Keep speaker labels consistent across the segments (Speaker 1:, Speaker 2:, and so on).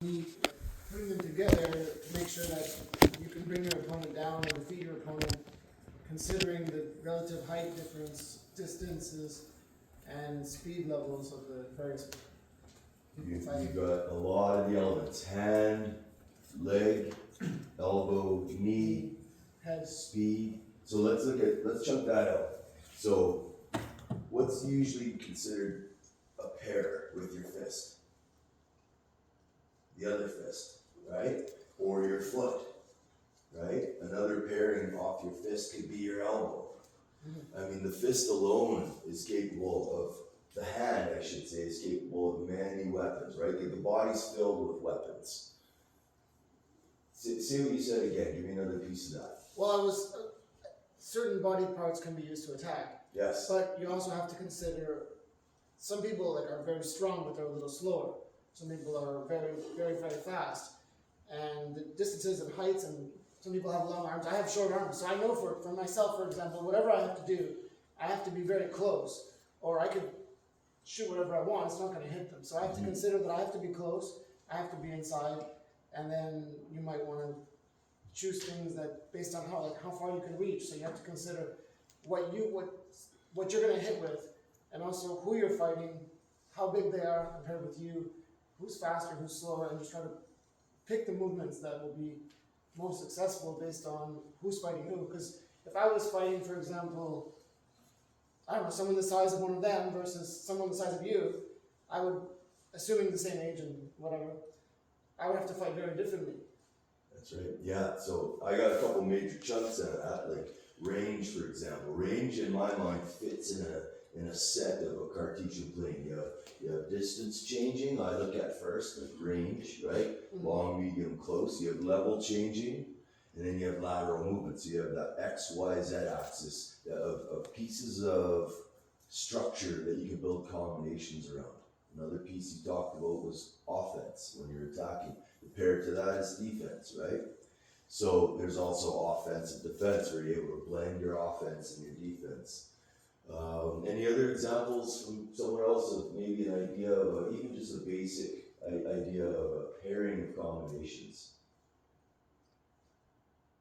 Speaker 1: Putting them together to make sure that you can bring your opponent down or defeat your opponent, considering the relative height difference, distances, and speed levels of the various
Speaker 2: You've
Speaker 1: fighting.
Speaker 2: got a lot of the elements: hand, leg, elbow, knee,
Speaker 1: Head.
Speaker 2: speed. So let's chunk that out. So what's usually considered a pair with your fist? The other fist, right? Or your foot, right? Another pairing off your fist could be your elbow. I mean, the fist alone is capable of, the hand, I should say, is capable of many weapons, right? Like the body's filled with weapons. Say what you said again. Give me another piece of that.
Speaker 1: Well, certain body parts can be used to attack,
Speaker 2: Yes.
Speaker 1: but you also have to consider some people are very strong, but they're a little slower. Some people are very, very, very fast, and the distances and heights. And some people have long arms. I have short arms, so I know for myself, for example, whatever I have to do, I have to be very close, or I could shoot whatever I want. It's not going to hit them. So I have to consider that I have to be close. I have to be inside, and then you might want to choose things that based on how far you can reach. So you have to consider what you're going to hit with, and also who you're fighting, how big they are compared with you, who's faster, who's slower, and just try to pick the movements that will be most successful based on who's fighting who. Because if I was fighting, for example, I don't know, someone the size of one of them versus someone the size of you, I would, assuming the same age and whatever, I would have to fight very differently.
Speaker 2: That's right. Yeah. So I got a couple major chunks out of that, like range, for example. Range, in my mind, fits in a set of a Cartesian plane. You have distance changing. I look at first, like range, right? Long, medium, close. You have level changing, and then you have lateral movement. So you have that X, Y, Z axis of pieces of structure that you can build combinations around. Another piece you talked about was offense when you're attacking. Paired to that is defense, right? So there's also offense and defense where you're able to blend your offense and your defense. Any other examples from somewhere else of maybe an idea of even just a basic idea of a pairing of combinations?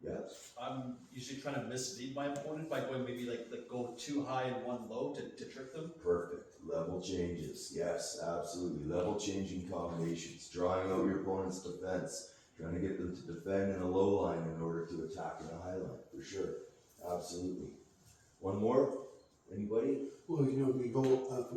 Speaker 2: Yeah.
Speaker 3: I'm usually trying to mislead my opponent by going maybe like go too high and one low to trick them.
Speaker 2: Perfect. Level changes. Yes, absolutely. Level changing combinations. Drawing out your opponent's defense. Trying to get them to defend in a low line in order to attack in a high line. For sure. Absolutely. One more? Anybody?
Speaker 4: Well, if we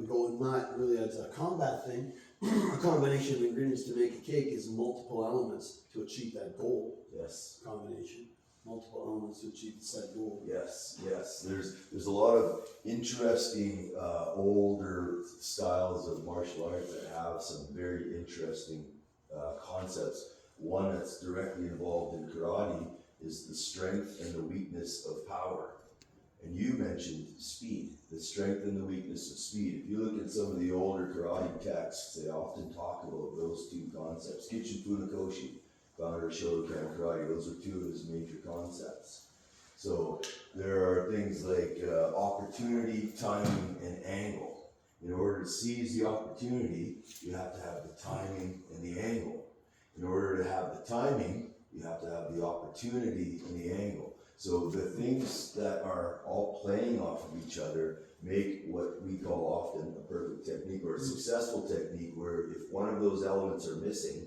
Speaker 4: go in not really as a combat thing, a combination of ingredients to make a cake is multiple elements to achieve that goal.
Speaker 2: Yes.
Speaker 4: Combination. Multiple elements to achieve the set goal.
Speaker 2: Yes, yes. There's a lot of interesting older styles of martial arts that have some very interesting concepts. One that's directly involved in karate is the strength and the weakness of power. And you mentioned speed, the strength and the weakness of speed. If you look at some of the older karate texts, they often talk about those two concepts. Kichin Funakoshi, founder of Shotokan Karate, those are two of his major concepts. So there are things like opportunity, timing, and angle. In order to seize the opportunity, you have to have the timing and the angle. In order to have the timing, you have to have the opportunity and the angle. So the things that are all playing off of each other make what we call often a perfect technique or a successful technique, where if one of those elements are missing,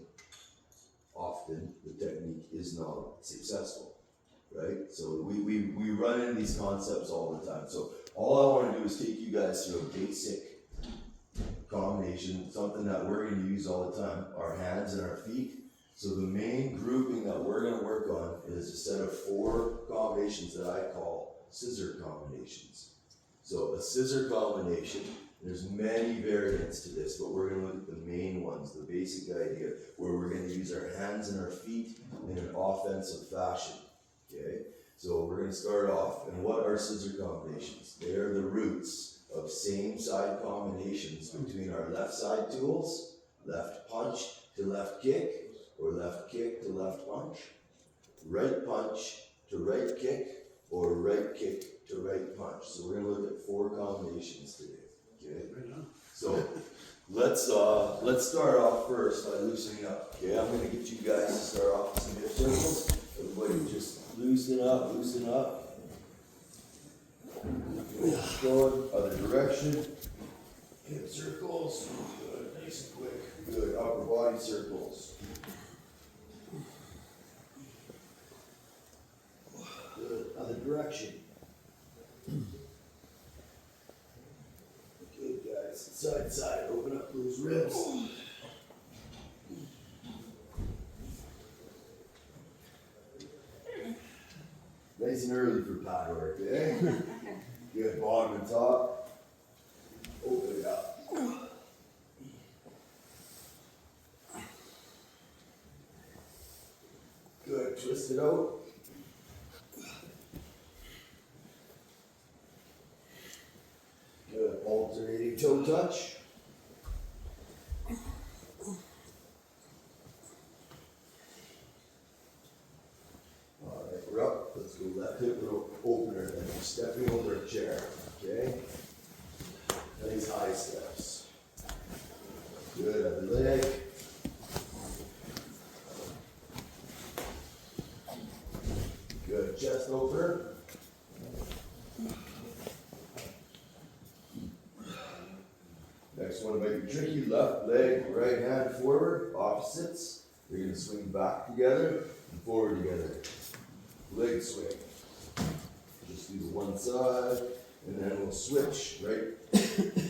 Speaker 2: often the technique is not successful, right? So we run into these concepts all the time. So all I want to do is take you guys through a basic combination, something that we're going to use all the time, our hands and our feet. So the main grouping that we're going to work on is a set of 4 combinations that I call scissor combinations. So a scissor combination, there's many variants to this, but we're going to look at the main ones, the basic idea, where we're going to use our hands and our feet in an offensive fashion. Okay? So we're going to start off, and what are scissor combinations? They are the roots of same side combinations between our left side tools, left punch to left kick, or left kick to left punch, right punch to right kick, or right kick to right punch. So we're going to look at 4 combinations today. Okay?
Speaker 4: Right on.
Speaker 2: So let's start off first by loosening up. Okay, I'm gonna get you guys to start off with some hip circles. Everybody just loosen up, loosen up. Going other direction. Hip circles. Good, nice and quick. Good, upper body circles. Good, other direction. Good guys, side to side, open up those ribs. Nice and early for pad work, eh? Good, bottom and top. Open it up. Good, twist it out. Good, alternating toe touch. Alright, we're up. Let's go left hip opener, and we're stepping over a chair. Okay? Nice high steps. Good, other leg. Good, chest opener. Next one might be tricky. Left leg, right hand forward, opposites. You're gonna swing back together and forward together. Leg swing. Just do the one side, and then we'll switch. Right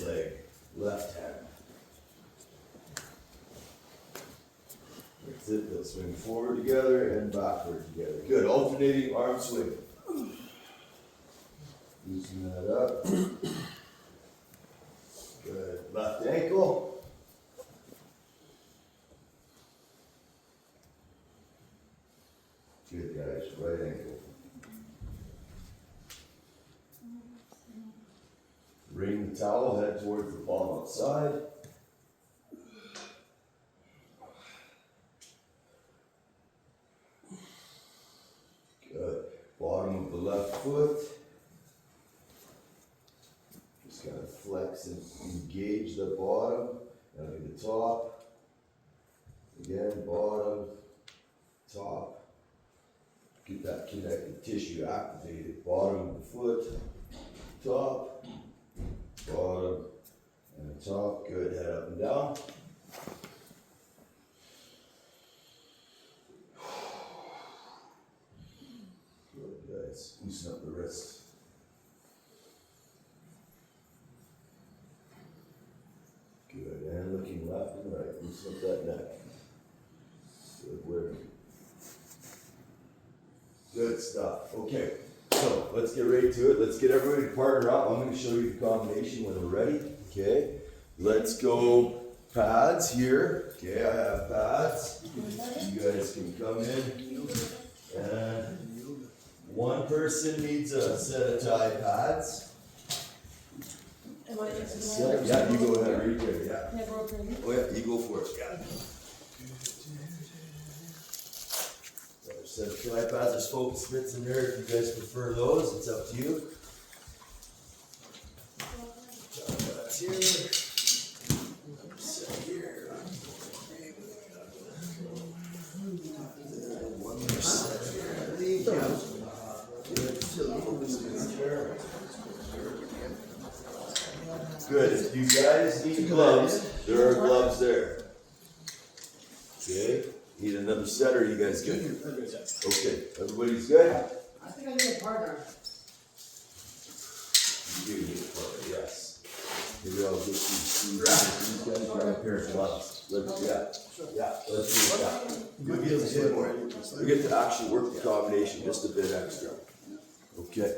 Speaker 2: leg, left hand. That's it. They'll swing forward together and backward together. Good. Alternating arm swing. Loosen that up. Good. Left ankle. Good guys. Right ankle. Bring the towel, head towards the palm outside. Good. Bottom of the left foot. Just kind of flex and engage the bottom. Now do the top. Again, bottom, top. Get that connective tissue activated. Bottom of the foot, top, bottom, and the top. Good. Head up and down. Good, guys. Loosen up the wrists. Good. And looking left and right. Loosen up that neck. Good work. Good stuff. Okay. So let's get right to it. Let's get everybody to partner up. I'm going to show you the combination when we're ready. Okay. Let's go pads here. Okay, I have pads. You guys can come in. And one person needs a set of tie pads.
Speaker 5: Am I just
Speaker 2: Set, yeah, you go ahead, right there, yeah.
Speaker 5: never open?
Speaker 2: Oh yeah, you go for it, yeah. Another set of tie pads, there's focus mitts in there if you guys prefer those, it's up to you. Tie pads here. Another set here. And one more set here, I believe, yeah. Good, if you guys need gloves, there are gloves there. Okay, need another set or you guys good? Okay, everybody's good?
Speaker 1: I think I need a partner.
Speaker 2: You do need a partner, yes. Maybe I'll get you guys grab a pair of gloves. Let's, let's do that. You'll get to actually work the combination just a bit extra. Okay.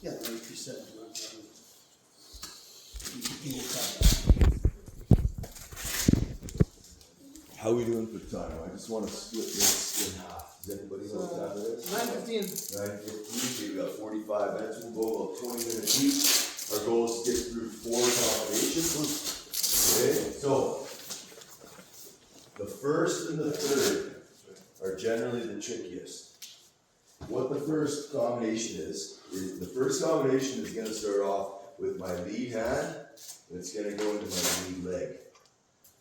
Speaker 4: Yeah, like you said.
Speaker 2: How are we doing for time? I just want to split this in half. Does anybody know what time it is?
Speaker 1: 9:15.
Speaker 2: 9:15, so we got 45 minutes, we'll go about 20 minutes each. Our goal is to get through 4 combinations. Okay, so the first and the third are generally the trickiest. What the first combination is the first combination is going to start off with my lead hand, and it's going to go into my lead leg.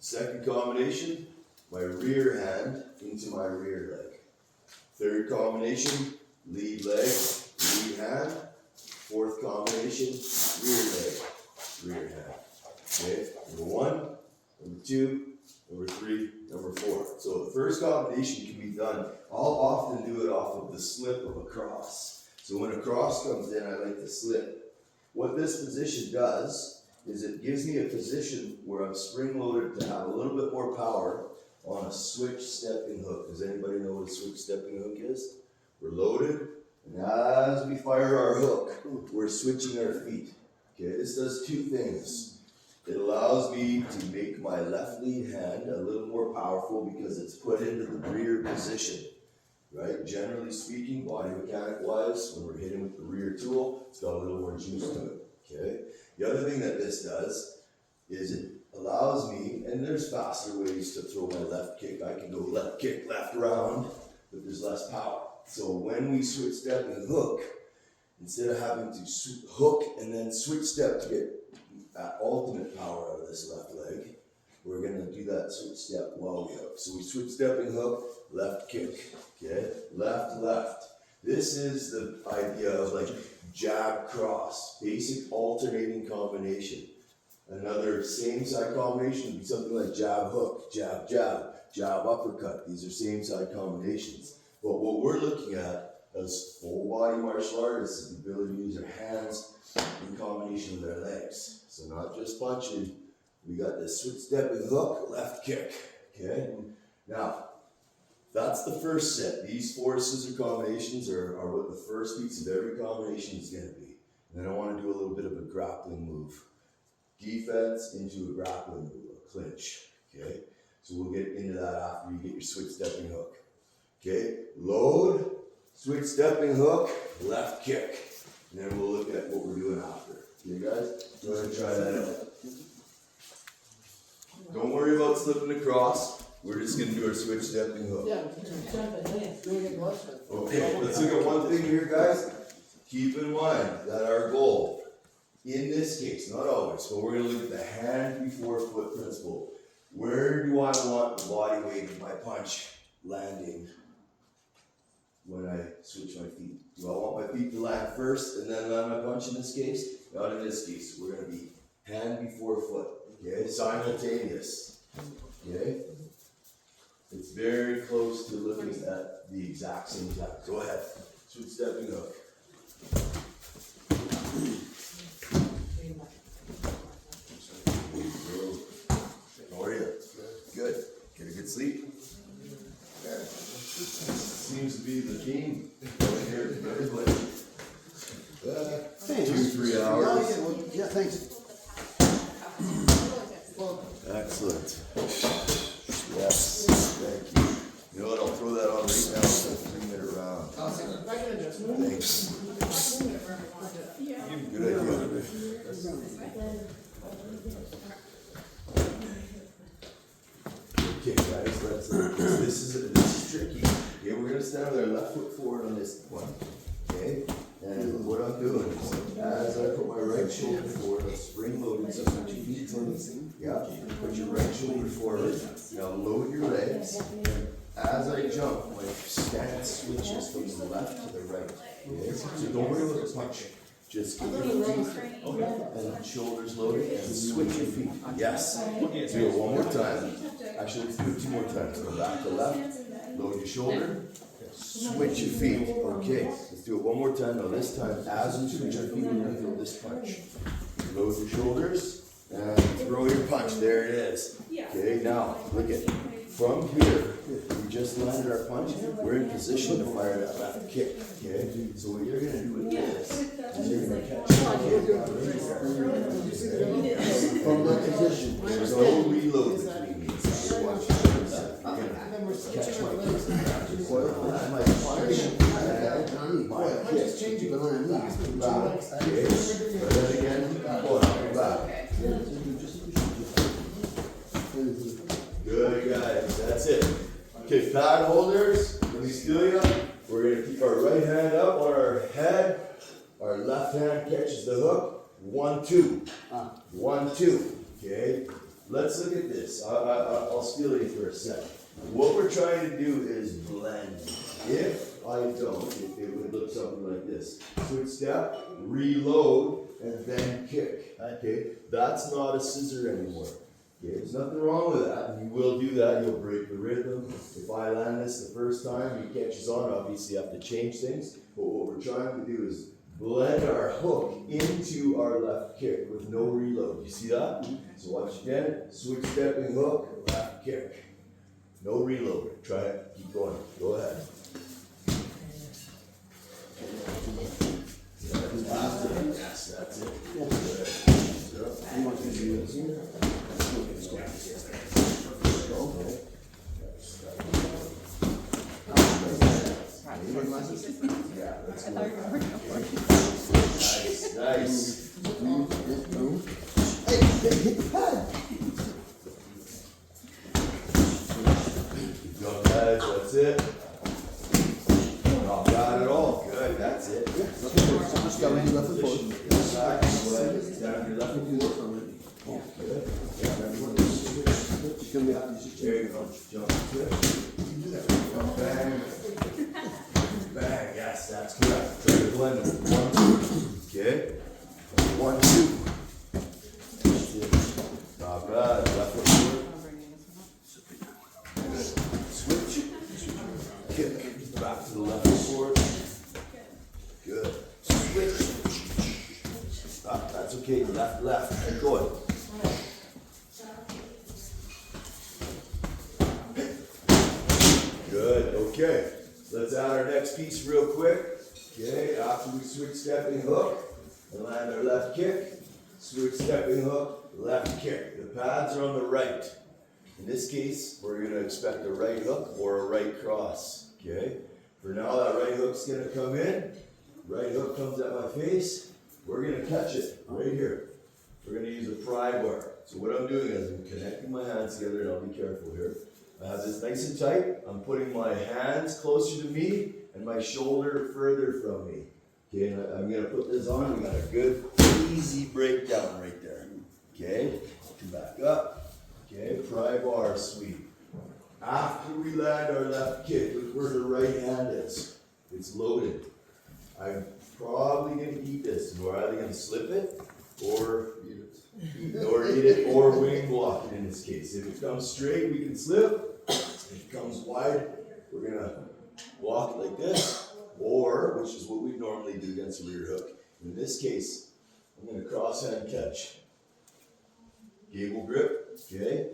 Speaker 2: Second combination, my rear hand into my rear leg. Third combination, lead leg, lead hand. Fourth combination, rear leg, rear hand. Okay, number 1, number 2, number 3, number 4. So the first combination can be done, I'll often do it off of the slip of a cross. So when a cross comes in, I like to slip. What this position does is it gives me a position where I'm spring-loaded to have a little bit more power on a switch stepping hook. Does anybody know what a switch stepping hook is? We're loaded, and as we fire our hook, we're switching our feet. Okay, this does 2 things. It allows me to make my left lead hand a little more powerful because it's put into the rear position. Right? Generally speaking, body mechanic wise, when we're hitting with the rear tool, it's got a little more juice to it. Okay? The other thing that this does is it allows me, and there's faster ways to throw my left kick. I can go left kick, left round, but there's less power. So when we switch step and hook, instead of having to hook and then switch step to get ultimate power out of this left leg, we're gonna do that switch step while we hook. So we switch step and hook, left kick, okay? Left, left. This is the idea of like jab cross, basic alternating combination. Another same side combination would be something like jab hook, jab jab, jab uppercut. These are same side combinations. But what we're looking at as full body martial artists is the ability to use our hands in combination with our legs. So not just punching, we got this switch step and hook, left kick, okay? Now, that's the first set. These 4 scissor combinations are what the first piece of every combination is gonna be. And then I wanna do a little bit of a grappling move. Defense into a grappling move, a clinch, okay? So we'll get into that after you get your switch stepping hook. Okay, load, switch stepping hook, left kick. And then we'll look at what we're doing after. Okay guys, go ahead and try that out. Don't worry about slipping across. We're just gonna do our switch stepping hook.
Speaker 1: Yeah, jumping in, doing it gloves.
Speaker 2: Okay, let's look at one thing here guys. Keep in mind that our goal, in this case, not always, but we're gonna look at the hand before foot principle. Where do I want the body weight of my punch landing when I switch my feet? Do I want my feet to land first and then land my punch in this case? Not in this case. We're going to be hand before foot. Okay? Simultaneous. Okay? It's very close to looking at the exact same time. Go ahead. Switch stepping hook. How are you? Good. Get a good sleep? Seems to be the theme here. Everybody. 2-3 hours.
Speaker 4: Yeah, thanks.
Speaker 2: Excellent. Yes, thank you. You know what? I'll throw that on right now. It's a 3-minute round. Thanks. Good idea. Okay, guys, this is tricky. Okay, we're gonna stand with our left foot forward on this one. Okay, and what I'm doing is, as I put my right shoulder forward, I'm spring loading, so put your feet in. Yeah, put your right shoulder forward. Now load your legs. As I jump, my stance switches from the left to the right. Okay, so don't worry about the punch. Just keep your feet and shoulders loaded and switch your feet. Yes. Do it one more time. Actually, let's do it 2 more times. Go back to left, load your shoulder, switch your feet. Okay, let's do it one more time. Now this time, as you switch your feet, you're gonna feel this punch. Load your shoulders and throw your punch. There it is. Okay, now look at from here. We just landed our punch. We're in position to fire that left kick. Okay, so what you're gonna do with this is you're gonna catch
Speaker 4: From that position.
Speaker 2: there's no reload between these. You're watching this. You're gonna catch my kick. Land my punch and my kick.
Speaker 4: Keep an eye on that.
Speaker 2: Back. Okay, try that again. Pull it up and back. Good guys, that's it. Okay, pad holders, let me steal you. We're gonna keep our right hand up on our head. Our left hand catches the hook. 1, 2. 1, 2. Okay. let's look at this. I'll steal you for a second. What we're trying to do is blend. If I don't, it would look something like this. Switch step, reload, and then kick. Okay, that's not a scissor anymore. Okay, there's nothing wrong with that. You will do that, you'll break the rhythm. If I land this the first time, he catches on, obviously you have to change things. But what we're trying to do is blend our hook into our left kick with no reload. You see that? So watch again, switch stepping hook, left kick. No reload. Try it, keep going. Go ahead. Yes, that's it.
Speaker 4: You want to do this?
Speaker 2: Yeah, that's
Speaker 5: I thought you were gonna
Speaker 2: nice, nice.
Speaker 4: Hey, hit the pad.
Speaker 2: Keep going, guys, that's it. Not bad at all. Good, that's it.
Speaker 4: Just gotta do left foot forward.
Speaker 2: Back, go ahead. Down your left foot. Good.
Speaker 4: Just gonna be happy.
Speaker 2: There you go. Jump, switch. Bang. Bang, yes, that's correct. Try to blend them. 1, 2. Okay. 1, 2. That's it. Not bad. Left foot forward. Good. Switch. Kick. Back to the left foot forward. Good. Switch. That's okay. Left, left. Keep going. Good. Okay. Let's add our next piece real quick. Okay. After we switch stepping hook and land our left kick, switch stepping hook, left kick. The pads are on the right. In this case, we're going to expect a right hook or a right cross. Okay. For now, that right hook's going to come in. Right hook comes at my face. We're going to catch it right here. We're going to use a pry bar. So what I'm doing is I'm connecting my hands together, and I'll be careful here. I have this nice and tight. I'm putting my hands closer to me and my shoulder further from me. Okay, and I'm going to put this on. We got a good, easy breakdown right there. Okay, come back up. Okay, pry bar sweep. After we land our left kick, look where the right hand is. It's loaded. I'm probably going to eat this. We're either going to slip it or eat it or wing block it in this case. If it comes straight, we can slip. If it comes wide, we're going to walk it like this, or, which is what we normally do against a rear hook. In this case, I'm going to cross hand catch. Gable grip, okay?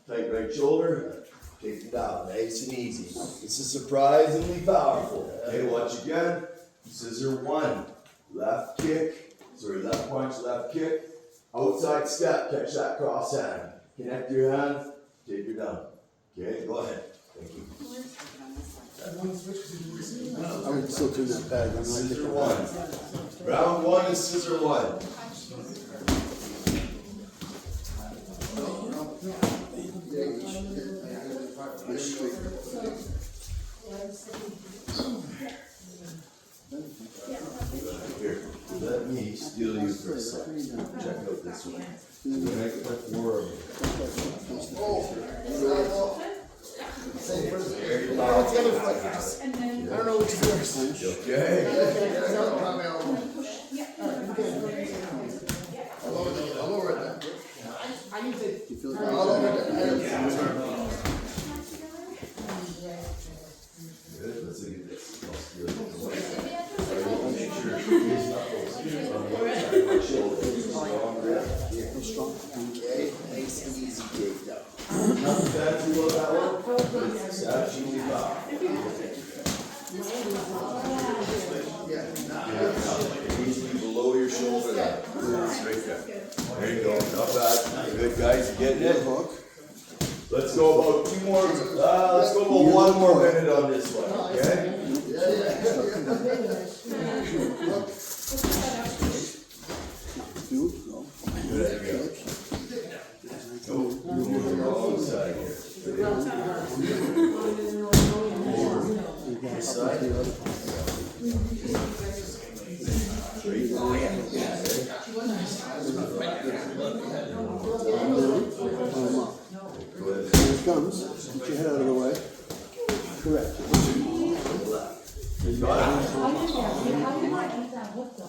Speaker 2: Tight right shoulder, take it down, nice and easy. This is surprisingly powerful. Okay, watch again. Scissor 1, left kick, left punch, left kick. Outside step, catch that cross hand. Connect your hand, take her down. Okay, go ahead. Thank you.
Speaker 4: I would still turn that pad. I'm not
Speaker 2: Scissor
Speaker 4: taking
Speaker 2: 1. Round 1 is scissor 1. Here, let me steal you for a second. Check out this one. When I put 4 of there you go.
Speaker 1: What's the other foot? I don't know which is yours.
Speaker 2: Okay.
Speaker 1: I'll lower it then. I need to.
Speaker 4: You feel
Speaker 1: I'll lower it.
Speaker 2: Good, let's look at this. I'll steal it away. Make sure his knuckles on one side of my shoulder. Strong grip.
Speaker 4: strong.
Speaker 2: Okay, nice and easy takedown. Nothing fancy about that one. It's actually powerful. Easily below your shoulder there. Right there. There you go. Not bad. Good guys, you getting it? Let's go about 2 more. Let's go about 1 more minute on this one. Okay. Good idea. Go to the wrong side here. This side. Straight.
Speaker 4: Correct.
Speaker 2: You got it?
Speaker 5: How do you not get that hook though?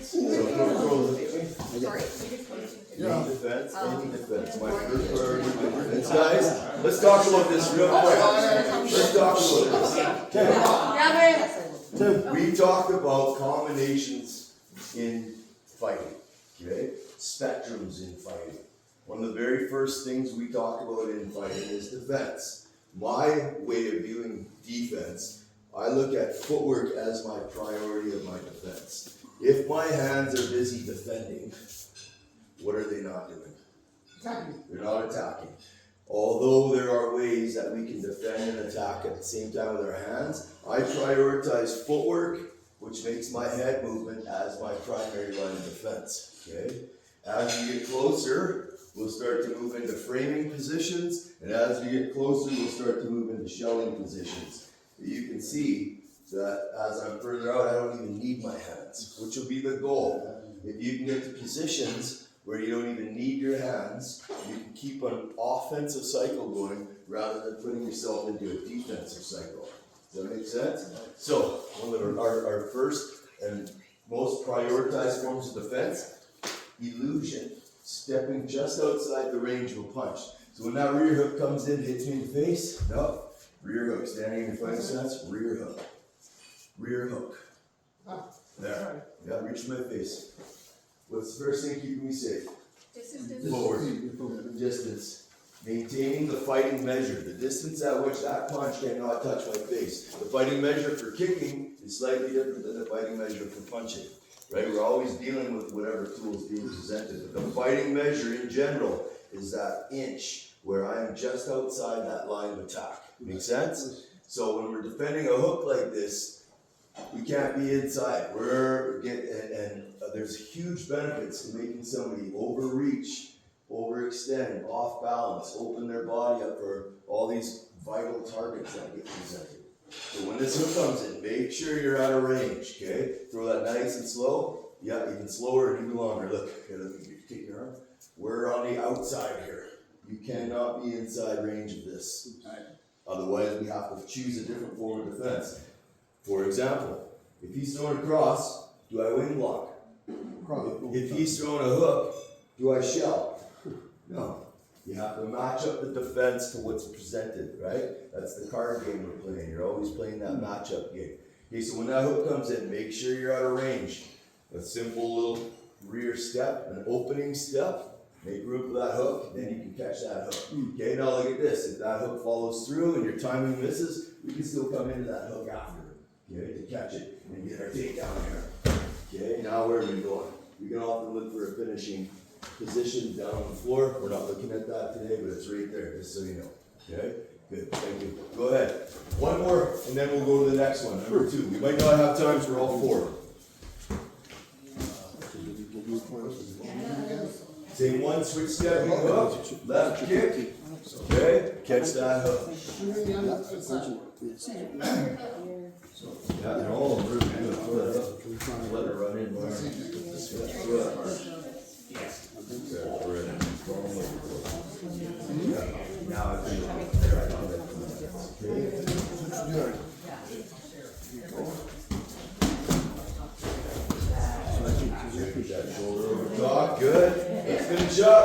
Speaker 2: So, throw
Speaker 6: Sorry.
Speaker 2: any defense, my first priority with defense. Guys, let's talk about this real quick. Let's talk about this. We talked about combinations in fighting, okay? Spectrums in fighting. One of the very first things we talk about in fighting is defense. My way of viewing defense, I look at footwork as my priority of my defense. If my hands are busy defending, what are they not doing?
Speaker 1: Attacking.
Speaker 2: They're not attacking. Although there are ways that we can defend and attack at the same time with our hands, I prioritize footwork, which makes my head movement as my primary line of defense, okay? As we get closer, we'll start to move into framing positions, and as we get closer, we'll start to move into shelling positions. You can see that as I'm further out, I don't even need my hands, which will be the goal. If you can get to positions where you don't even need your hands, you can keep an offensive cycle going rather than putting yourself into a defensive cycle. Does that make sense? So, one of our first and most prioritized forms of defense, illusion, stepping just outside the range of a punch. So when that rear hook comes in, hits me in the face, no, rear hook, standing in your fighting stance, rear hook. Rear hook. There. Yeah, reach my face. What's the first thing keeping me safe? Forward. Distance. Maintaining the fighting measure, the distance at which that punch cannot touch my face. The fighting measure for kicking is slightly different than the fighting measure for punching. Right? We're always dealing with whatever tool is being presented. But the fighting measure in general is that inch where I am just outside that line of attack. Make sense? So when we're defending a hook like this, we can't be inside. There's huge benefits to making somebody overreach, overextend, off balance, open their body up for all these vital targets that get presented. So when this hook comes in, make sure you're out of range, okay? Throw that nice and slow. Yeah, even slower and even longer. Look, okay, let me take your arm. We're on the outside here. You cannot be inside range of this. Otherwise, we have to choose a different form of defense. For example, if he's throwing a cross, do I wing block? If he's throwing a hook, do I shell? No. You have to match up the defense to what's presented, right? That's the card game we're playing. You're always playing that matchup game. Okay, so when that hook comes in, make sure you're out of range. A simple little rear step, an opening step. Make room for that hook, then you can catch that hook. Okay, now look at this. If that hook follows through and your timing misses, we can still come into that hook after, okay, to catch it and get our takedown here. Okay, now where are we going? We can often look for a finishing position down on the floor. We're not looking at that today, but it's right there, just so you know. Okay, good, thank you. Go ahead. One more, and then we'll go to the next one, number 2. We might not have time for all 4. Same one, switch step, hook, left kick, okay, catch that hook.
Speaker 1: Shooting on the other side.
Speaker 2: Yeah, they're all really good, throw that up, let it run in more. Yeah, now I think, there I go. Okay. Put that shoulder over top, good. Let's finish up.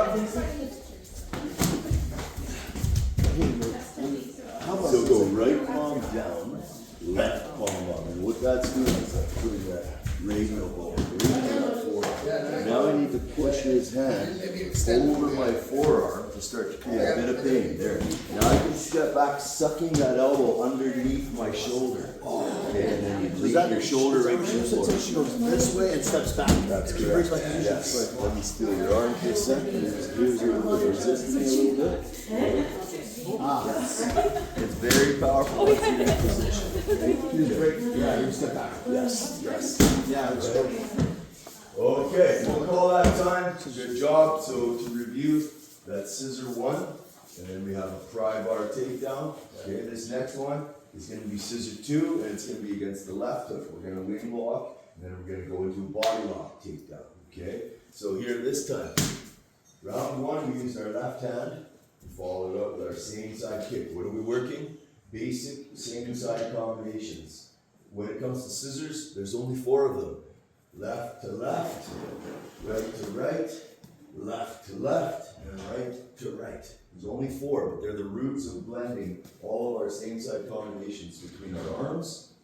Speaker 2: So go right palm down, left palm up. And what that's doing is like putting that radial ball. Now I need to push his hand over my forearm to start to create a bit of pain. There. Now I can step back, sucking that elbow underneath my shoulder. Okay, and then you leave your shoulder right forward.
Speaker 4: She goes this way and steps back.
Speaker 2: That's correct. Yes. Let me steal your arm for a second. Here's your resist me a little bit. Yes. It's very powerful once you're in position.
Speaker 4: Yeah, you step back.
Speaker 2: Yes. Yes.
Speaker 4: Yeah, it's good.
Speaker 2: Okay, we'll call that time. Good job. So to review, that's scissor 1, and then we have a pry bar takedown. Okay, this next one is going to be scissor 2, and it's going to be against the left hook. We're going to wing block, and then we're going to go into a body lock takedown. Okay, so here this time, round 1, we used our left hand. We followed it up with our same side kick. What are we working? basic same side combinations. When it comes to scissors, there's only 4 of them. Left to left, right to right, left to left, and right to right. There's only 4, but they're the roots of blending all of our same side combinations between our arms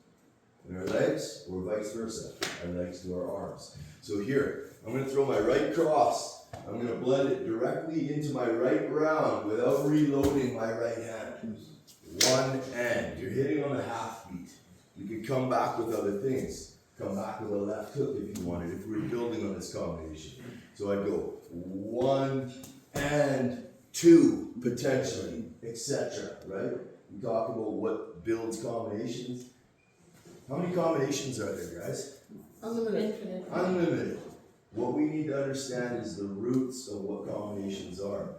Speaker 2: and our legs, or vice versa, our legs to our arms. So here, I'm going to throw my right cross. I'm going to blend it directly into my right round without reloading my right hand. One end. You're hitting on a half beat. You can come back with other things. Come back with a left hook if you wanted, if we're building on this combination. So I'd go 1 and 2, potentially, etc. Right? We talk about what builds combinations. How many combinations are there, guys?
Speaker 1: Unlimited.
Speaker 5: Infinite.
Speaker 2: Unlimited. What we need to understand is the roots of what combinations are.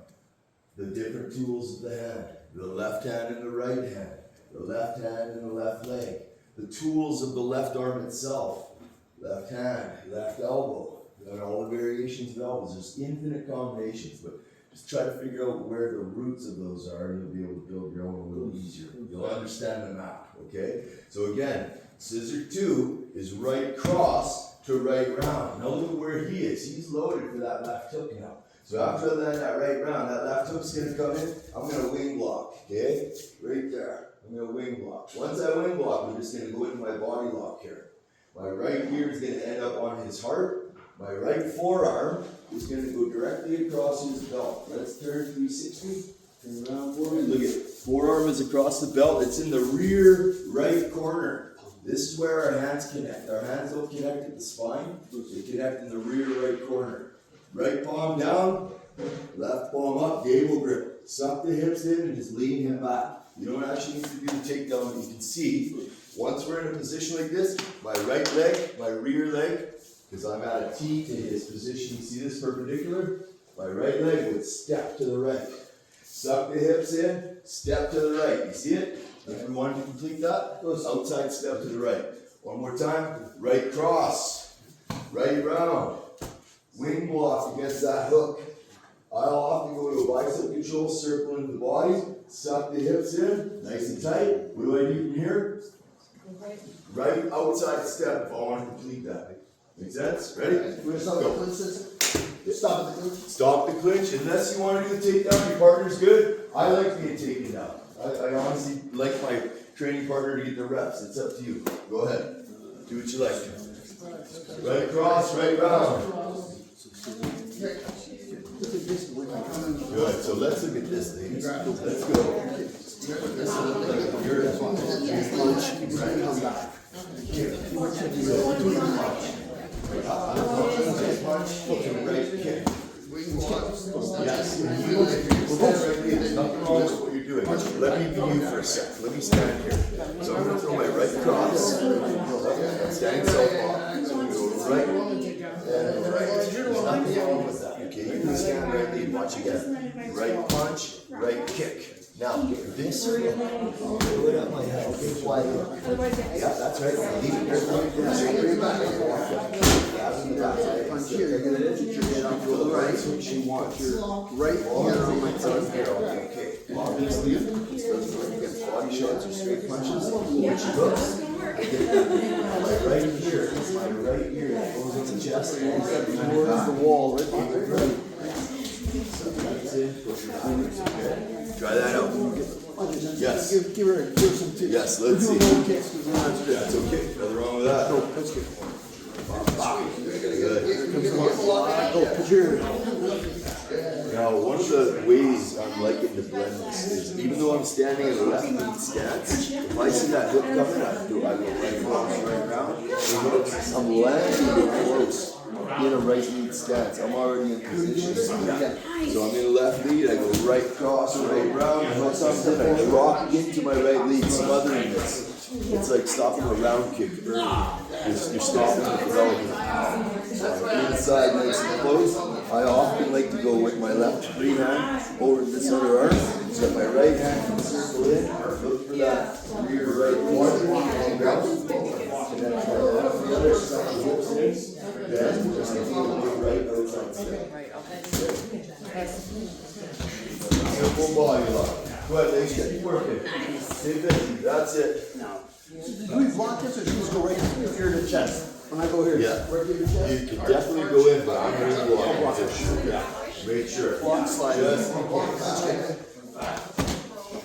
Speaker 2: The different tools of the hand. The left hand and the right hand. The left hand and the left leg. The tools of the left arm itself. Left hand, left elbow. And all the variations of elbows. There's infinite combinations, but just try to figure out where the roots of those are and you'll be able to build your own a little easier. You'll understand the map, okay? So again, scissor 2 is right cross to right round. Now look at where he is. He's loaded for that left hook now. So after I land that right round, that left hook's gonna come in, I'm gonna wing block, okay? Right there. I'm gonna wing block. Once I wing block, I'm just gonna go into my body lock here. My right ear is gonna end up on his heart. My right forearm is gonna go directly across his belt. Let's turn 360. Turn around for me. Look at it. Forearm is across the belt. It's in the rear right corner. This is where our hands connect. Our hands don't connect at the spine. They connect in the rear right corner. Right palm down, left palm up, gable grip. Suck the hips in and just lean him back. You don't actually need to do the takedown. You can see, once we're in a position like this, my right leg, my rear leg, because I'm at a T to his position. You see this perpendicular? My right leg would step to the right. Suck the hips in, step to the right. You see it? If we wanted to complete that, outside step to the right. One more time. Right cross. Right round. Wing block against that hook. I'll often go to a bicep control, circle into the body, suck the hips in, nice and tight. What do I do from here? Right outside step if I want to complete that. Make sense? Ready?
Speaker 1: We're gonna stop at the clinch. Stop at the clinch.
Speaker 2: Stop the clinch. Unless you want to do the takedown, your partner's good. I like being taken down. I honestly like my training partner to get the reps. It's up to you. Go ahead. Do what you like. Right cross, right round. Good. So let's look at this, ladies. Let's go. Right kick. Yes. There's nothing wrong with what you're doing. Let me be you for a sec. Let me stand here. So I'm going to throw my right cross. I'm standing southpaw. So I'm going to go right and right. There's nothing wrong with that. Okay, you can stand right lead. Watch again. Right punch, right kick. Now, this do it up my head. Okay, fly in. Yeah, that's right. Leave it there. So bring it back. Punch here. You're going to hit your head off to the right. That's what you want. Right here on my tongue here. Okay. Obviously, body shots or straight punches. Which hooks. My right ear. My right ear that goes on the chest. Towards the wall. Right. That's it. Try that out. Yes.
Speaker 4: Give her some tips.
Speaker 2: Yes, let's see.
Speaker 4: That's
Speaker 2: That's okay. Nothing wrong with that.
Speaker 4: No, that's good.
Speaker 2: Good.
Speaker 4: Put your
Speaker 2: Now, one of the ways I'm liking to blend this is, even though I'm standing in a left lead stance, if I see that hook coming, I go right cross, right round. I'm landing close in a right lead stance. I'm already in position. So I'm in a left lead, I go right cross, right round, and once I'm in, I drop into my right lead, smothering this. It's like stopping a round kick early. You're stopping the development of power. So I'm inside nice and close. I often like to go with my left free hand over this other arm, so that my right hand can circle in, look for that rear right corner, and grab it. And then my left the other side, hips in, then just a little right outside step. Simple body lock. Go ahead, ladies, keep working. Stay busy, that's it.
Speaker 4: Now, do we block this or should we just go right here to the chest? When I go here,
Speaker 2: Yeah.
Speaker 4: right here to the chest?
Speaker 2: You can definitely go in, but I'm gonna go on for sure.
Speaker 4: Yeah.
Speaker 2: Make sure.
Speaker 4: Block slide.
Speaker 2: Just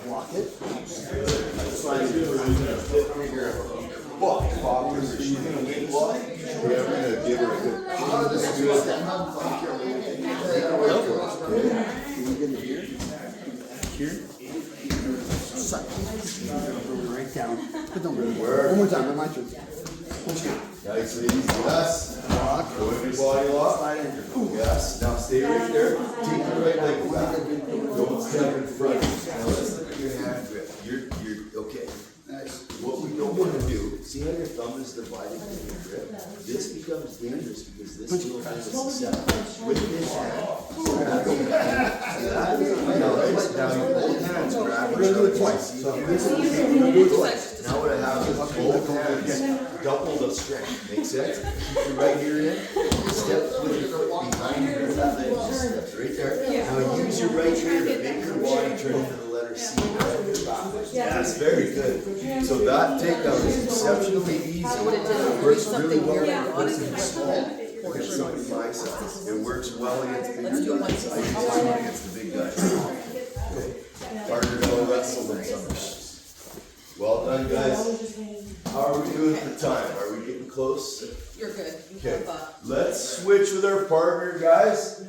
Speaker 4: Block it. Slide it.
Speaker 2: block. Poppers, she's gonna wing block. We're gonna give her a good. Let's do it.
Speaker 4: Can you get it here? Here? Suck. Right down. Put them
Speaker 2: Where?
Speaker 4: one more time, my turn. Let's go.
Speaker 2: Nice, ladies, yes. Lock, go in your body lock.
Speaker 4: Slide in.
Speaker 2: Yes, now stay right there. Take your right leg back. Don't step in front. Now let's look at your hand grip. You're, okay.
Speaker 4: Nice.
Speaker 2: What we don't wanna do, see how your thumb is divided in your grip? This becomes dangerous because this little thing is susceptible. With this hand, so that's okay. Now you both hands grab each other twice. So this is, now what I have is both hands, double the strength. Make sense? Keep your right ear in, step with your foot behind you, that leg just steps right there. Now use your right ear to make your body turn into the letter C. Yes, very good. So that takedown is exceptionally easy. It works really well. It works against small. Against somebody my size. It works well against bigger guys. I use this one against the big guys. Okay. Harder to wrestle than some. Well done, guys. How are we doing for time? Are we getting close?
Speaker 6: You're good.
Speaker 2: Okay. Let's switch with our partner, guys.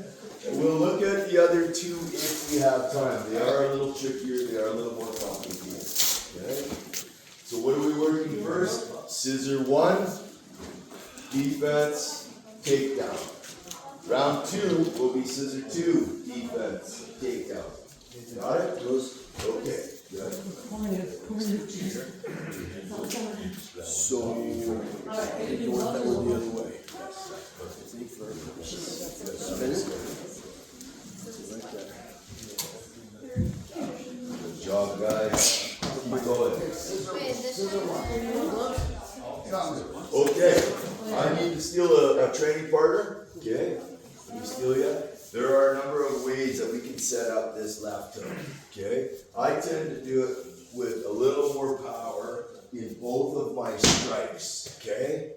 Speaker 2: And we'll look at the other two if we have time. They are a little trickier, they are a little more complicated. Okay? So what are we working first? Scissor 1, defense, takedown. Round 2 will be scissor 2, defense, takedown. Got it? Okay, good.
Speaker 4: So, go that one the other way. Spin it. Right there.
Speaker 2: Good job, guys. Keep going. Okay, I need to steal a training partner. Okay, can you steal yet? There are a number of ways that we can set up this left hook. Okay, I tend to do it with a little more power in both of my strikes. Okay,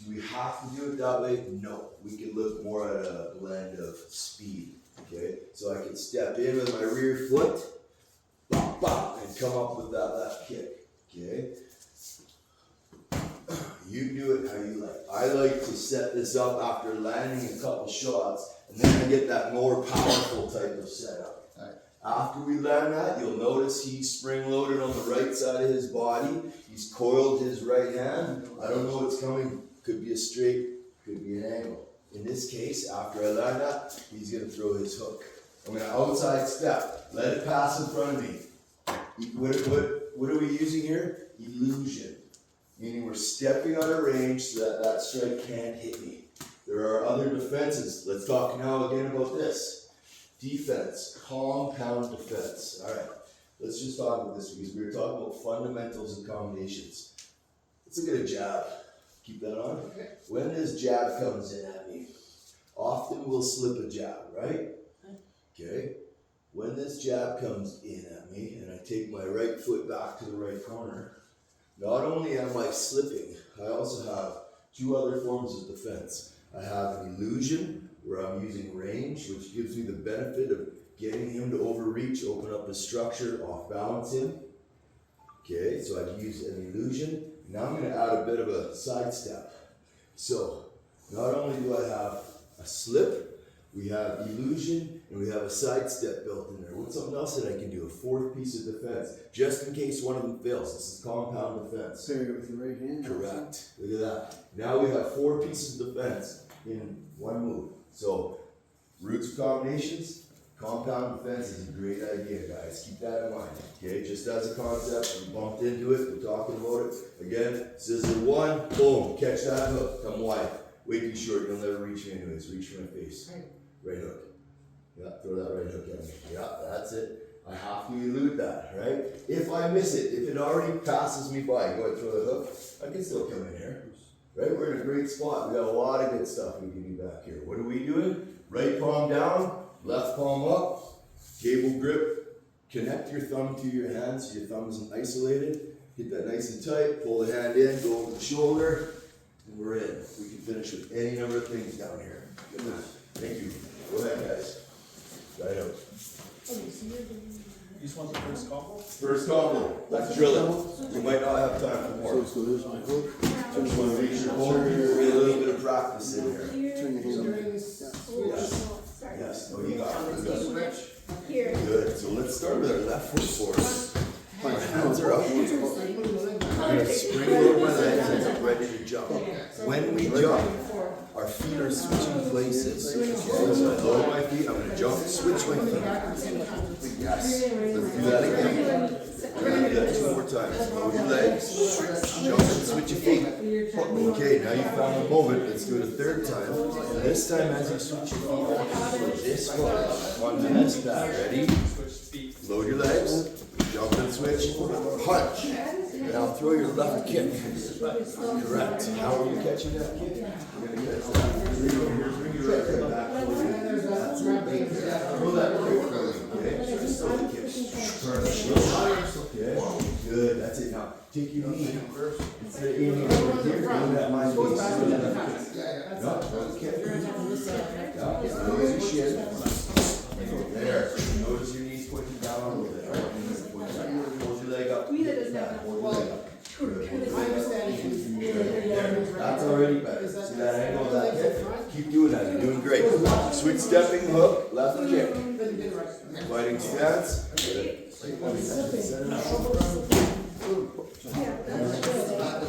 Speaker 2: do we have to do it that way? No, we can look more at a blend of speed. Okay, so I can step in with my rear foot, bop, bop, and come up with that left kick. Okay. You do it how you like. I like to set this up after landing a couple shots, and then I get that more powerful type of setup. After we land that, you'll notice he's spring-loaded on the right side of his body. He's coiled his right hand. I don't know what's coming. Could be a straight, could be an angle. In this case, after I land that, he's gonna throw his hook. I'm gonna outside step. Let it pass in front of me. What are we using here? Illusion. Meaning we're stepping out of range so that that strike can't hit me. There are other defenses. Let's talk now again about this. Defense, compound defense. All right, let's just talk about this because we were talking about fundamentals and combinations. Let's look at a jab. Keep that on. Okay. When this jab comes in at me, often we'll slip a jab, right? Okay. When this jab comes in at me and I take my right foot back to the right corner, not only am I slipping, I also have two other forms of defense. I have an illusion, where I'm using range, which gives me the benefit of getting him to overreach, open up his structure, off balance him. Okay, so I've used an illusion. Now I'm going to add a bit of a sidestep. So, not only do I have a slip, we have illusion, and we have a sidestep built in there. What's something else that I can do? A fourth piece of defense, just in case one of them fails. This is compound defense.
Speaker 4: Parry with your right hand.
Speaker 2: Correct. Look at that. Now we have 4 pieces of defense in one move. So, roots of combinations, compound defense is a great idea, guys. Keep that in mind. Okay, just as a concept, we bumped into it, we're talking about it. Again, scissor 1, boom, catch that hook, come wide. Way too short, you'll never reach me anyways. Reach for my face. Right hook. Yeah, throw that right hook at me. Yeah, that's it. I have to elude that, right? If I miss it, if it already passes me by, go ahead, throw the hook, I can still come in here. Right, we're in a great spot. We got a lot of good stuff we can do back here. What are we doing? Right palm down, left palm up, cable grip, connect your thumb to your hand so your thumb isn't isolated. Get that nice and tight, pull the hand in, go over the shoulder, and we're in. We can finish with any number of things down here. Good enough. Thank you. Go ahead, guys. Right out.
Speaker 3: You just want the first combo?
Speaker 2: First combo, let's drill it. We might not have time for more.
Speaker 4: So there's my hook.
Speaker 2: I just want to make sure both of you get a little bit of practice in here.
Speaker 4: Turn your hand.
Speaker 2: Yes. Yes. Oh, you got it. You got it.
Speaker 5: Here.
Speaker 2: Good. So let's start with our left foot forward. Our hands are up. I'm gonna spring over my legs as I'm ready to jump. When we jump, our feet are switching places. Okay, so I lower my feet, I'm gonna jump, switch my feet. Yes. Let's do that again. We're gonna do that 2 more times. Lower your legs, jump and switch your feet. Okay, now you found the moment. Let's do it a third time. And this time, as you switch your feet, put this foot onto this pad. Ready? Load your legs, jump and switch, punch. Now throw your left kick. Correct. How are you catching that kick? You're gonna catch that. Bring your right foot back. That's it. Throw that kick. Okay. Just throw the kick. Turn the shield. Okay. Good. That's it. Now take your knee. Instead of aiming over here, go that mind face. Yeah. Okay. Yeah. Notice your shin. There. Notice your knees pointing down a little bit. Hold your leg up. Hold your leg up. That's already better. See that angle of that kick? Keep doing that. You're doing great. Switch stepping hook, left kick. Fighting stance.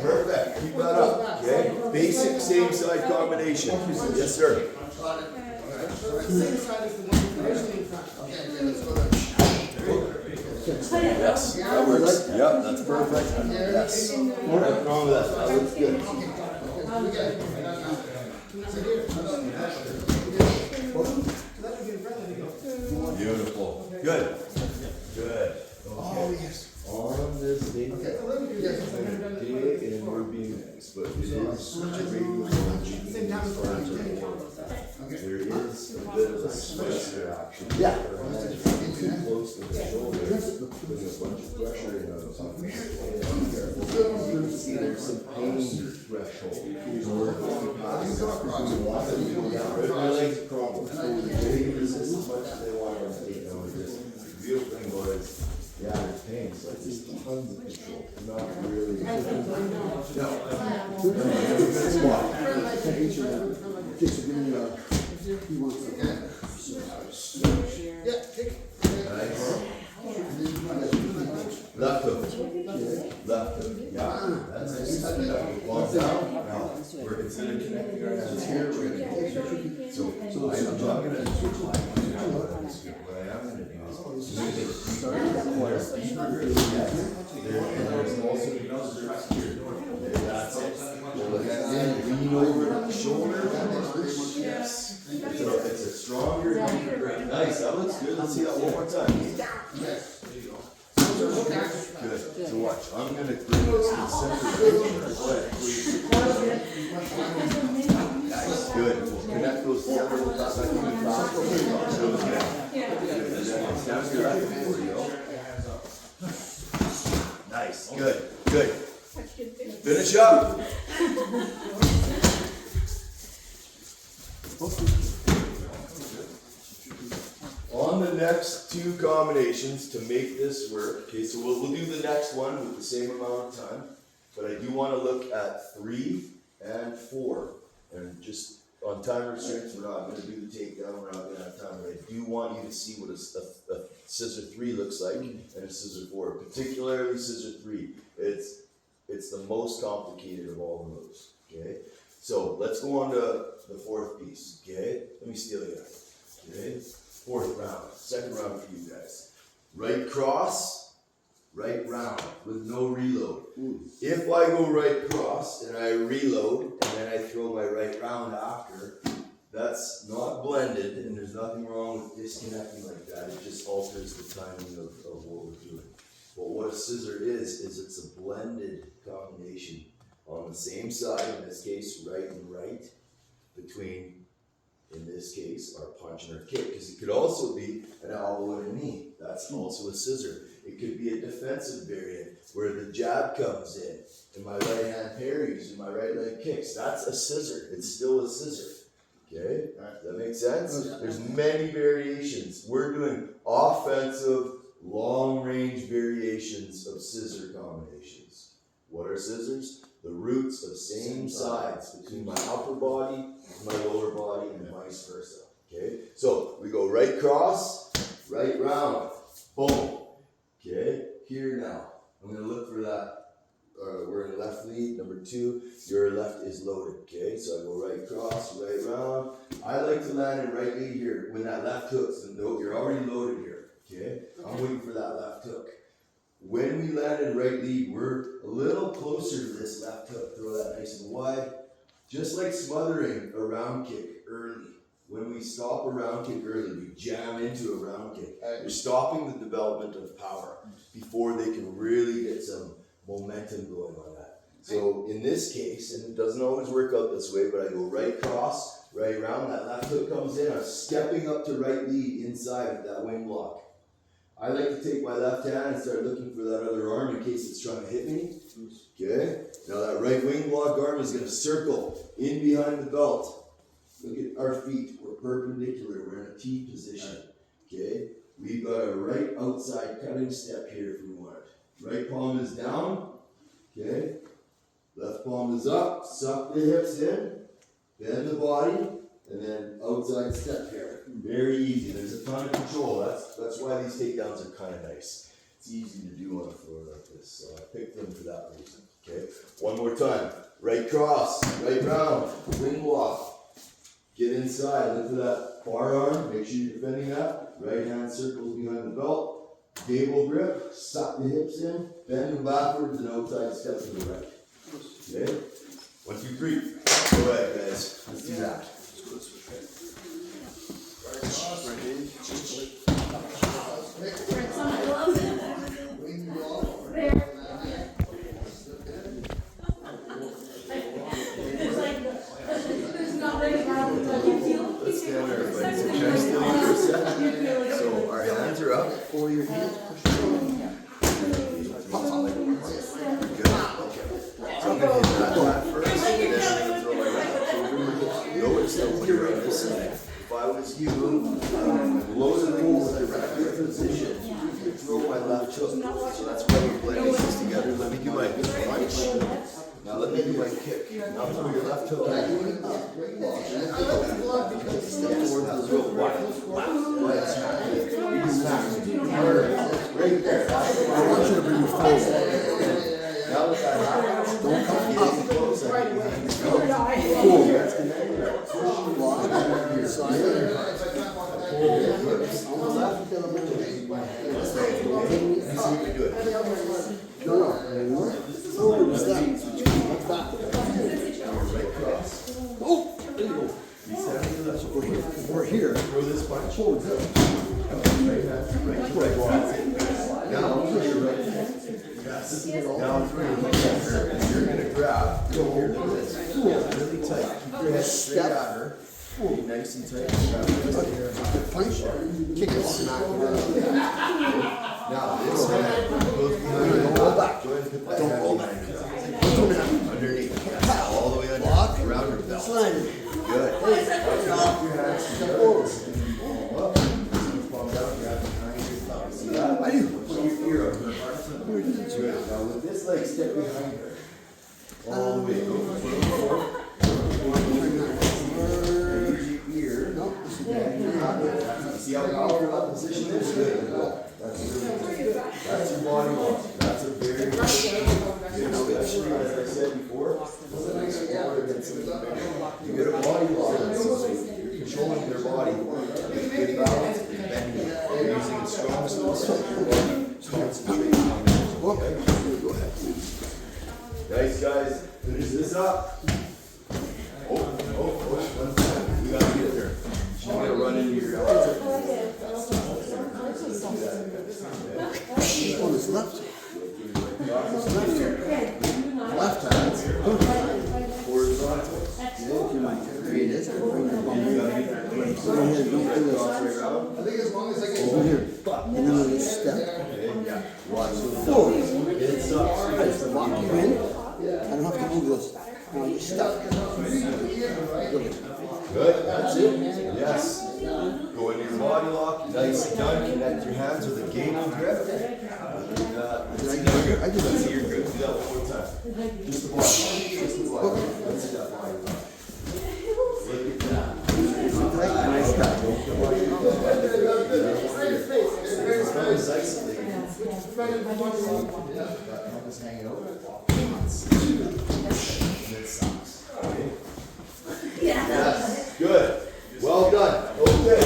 Speaker 2: Perfect. Keep that up. Okay. Basic same side combination. Yes, sir.
Speaker 1: Same side as the one originally in front.
Speaker 2: Yes, that works. Yep, that's perfect. Yes. Nothing wrong with that. That looks good. Beautiful. Good. Good. Okay. On this day, and we're being nice, but it is there is a bit of a stressor action. Yeah. Too close to the shoulder, putting a bunch of pressure in on something. See, there's some pain threshold. My legs are crawling. They can resist as much as they want to take over this. The beautiful thing about it is, yeah, there's pain, so it's just tons of control. Not really. No. Squat. Nice. Left hook. Left hook. Yeah. That's it. Palms down. Now, we're instead of connecting our hands here, we're gonna go here. So I'm not gonna switch my what I am gonna do is move it deeper. There's also trust here. That's it. Pull the hand in, lean over the shoulder. Yes. It's a stronger, deeper grip. Nice. That looks good. Let's see that one more time. Good. So watch. I'm gonna bring this to the center. Go ahead, please. Nice. Good. We'll connect those together. We'll pass that to the top. So again. Down to your right before you go. Nice. Good. Good. Finish up. On the next 2 combinations to make this work, okay, so we'll do the next one with the same amount of time, but I do want to look at 3 and 4, and just on time restraints, we're not going to do the takedown, we're not going to have time, but I do want you to see what a scissor 3 looks like, and a scissor 4, particularly scissor 3. It's the most complicated of all the moves, okay? So let's go on to the 4th piece, okay? Let me steal it, okay? 4th round, 2nd round for you guys. Right cross, right round with no reload. If I go right cross and I reload and then I throw my right round after, that's not blended and there's nothing wrong with disconnecting like that. It just alters the timing of what we're doing. But what a scissor is it's a blended combination on the same side, in this case right and right, between in this case, our punch and our kick, because it could also be an elbow and a knee. That's also a scissor. It could be a defensive variant where the jab comes in, and my right hand parries, and my right leg kicks. That's a scissor. It's still a scissor. Okay? Does that make sense? There's many variations. We're doing offensive, long-range variations of scissor combinations. What are scissors? The roots of same sides between my upper body and my lower body and vice versa. Okay? So we go right cross, right round, boom. Okay? Here now. I'm going to look for that. We're in left lead, number 2. Your left is loaded. Okay? So I go right cross, right round. I like to land in right lead here. When that left hook's, you're already loaded here. Okay? I'm waiting for that left hook. When we land in right lead, we're a little closer to this left hook. Throw that nice and wide. Just like smothering a round kick early. When we stop a round kick early, we jam into a round kick. You're stopping the development of power before they can really get some momentum going on that. So in this case, and it doesn't always work out this way, but I go right cross, right round. That left hook comes in. I'm stepping up to right lead inside of that wing block. I like to take my left hand and start looking for that other arm in case it's trying to hit me. Okay? Now that right wing block arm is going to circle in behind the belt. Look at our feet. We're perpendicular. We're in a T position. Okay? We've got a right outside cutting step here if we want it. Right palm is down. Okay? Left palm is up. Suck the hips in. Bend the body. And then outside step here. Very easy. There's a ton of control. That's why these takedowns are kind of nice. It's easy to do on a floor like this. So I picked them for that reason. Okay. One more time. Right cross. Right round. Wing block. Get inside. Look for that bar arm. Make sure you're defending that. Right hand circles behind the belt. Gable grip. Suck the hips in. Bend them backwards and outside step to the right. Okay. 1, 2, 3. Go ahead, guys. Let's do that. Let's stand there, everybody. So can I still use for a second? So our hands are up.
Speaker 4: Or your hands
Speaker 2: Good. Okay. I'm gonna hit that flat first, and then I'm gonna throw my right shoulder. Notice that when you're on this side, if I was you, load the pool with the right position. You throw my left hook. So that's why we're blending these together. Let me do my punch. Now let me do my kick. Now throw your left hook.
Speaker 1: I like the glove because it's
Speaker 2: Step towards the rope. Why it's happening. Right there.
Speaker 4: I want you to bring your forward.
Speaker 2: Now that that happens, don't come up close.
Speaker 1: right away.
Speaker 4: Forward. That's connected. Push block. Side. On the left, you're gonna bring it.
Speaker 2: You see me do it.
Speaker 4: No. Forward step. Like that.
Speaker 2: Right cross.
Speaker 4: Oh, there you go. So we're here. We're here.
Speaker 2: Throw this punch.
Speaker 4: Forward.
Speaker 2: Right hand. Right. Now throw your right hand. Yes. Now throw your left hand. And you're gonna grab. Go here like this. Really tight. Keep your head straight at her. Be nice and tight. Grab this here.
Speaker 4: Punch. Kick it. Smack it.
Speaker 2: Now this hand goes behind your back. Go ahead and put that hand behind your back. Underneath. All the way under. Around your belt.
Speaker 4: Slide.
Speaker 2: Good. Drop your hands together. Up. Palm down. Grab behind your thumb. See that?
Speaker 4: I do.
Speaker 2: Put your ear over her. Good. Now with this leg, step behind her. All the way. Go forward. Use your ear.
Speaker 4: No, this is
Speaker 2: You see how powerful that position is? Good. That's really good. That's your body lock. That's a very good. Especially, as I said before, you get a body lock. So you're controlling their body. Good balance. Bending. You're using the strongest muscle of your body. Concentrate on that. Okay. Go ahead. Nice, guys. Finish this up. One time. We gotta get there. She's gonna run into your elbow.
Speaker 4: This one is left. Left hand.
Speaker 2: Horizontal.
Speaker 4: There it is. Bring your bum. in? I don't have to move this. No, you're stuck.
Speaker 2: Good, that's it. Yes. Go into your body lock, nice and done. Connect your hands with a gable grip.
Speaker 4: I do that.
Speaker 2: You're good. Do that one more time. Just the body. Just the body. Let's see that body lock. Look at that.
Speaker 4: Nice cut.
Speaker 2: It smells isolated.
Speaker 1: Yeah.
Speaker 2: That pump is hanging over. And it sucks. Okay? Yes. Good. Well done. Okay.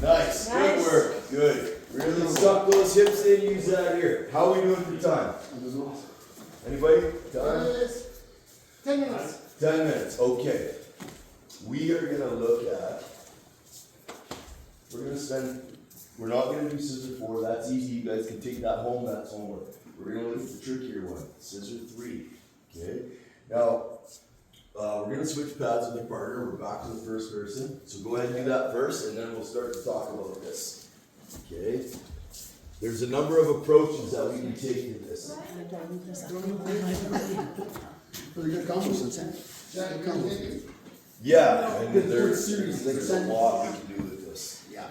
Speaker 2: Nice. Good work. Good. Really suck those hips in. Use that here. How are we doing for time? Anybody? Time?
Speaker 1: 10 minutes.
Speaker 2: 10 minutes. Okay. We are gonna look at. We're not gonna do scissor 4. That's easy. You guys can take that home. That's homework. We're gonna look at the trickier one. Scissor 3. Okay. Now. We're going to switch pads with my partner. We're back to the first person. So go ahead and do that first, and then we'll start to talk about this. Okay? There's a number of approaches that we can take to this.
Speaker 4: Really good combos, Vincent. Good combos.
Speaker 2: Yeah, and there's a lot we can do with this.
Speaker 1: Yeah.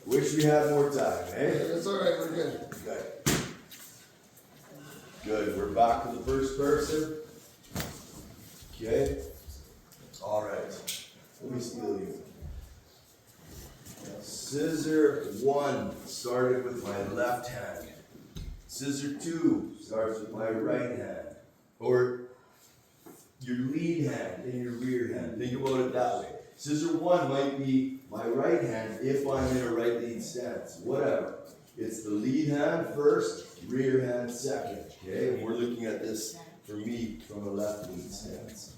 Speaker 2: Wish we had more time, eh?
Speaker 1: It's alright, we're good.
Speaker 2: Good. Good. We're back to the first person. Okay? Alright. Let me steal you. Scissor 1 started with my left hand. Scissor 2 starts with my right hand. Or your lead hand and your rear hand. Think about it that way. Scissor 1 might be my right hand if I'm in a right lead stance. Whatever. It's the lead hand first, rear hand second. Okay? And we're looking at this for me from a left lead stance.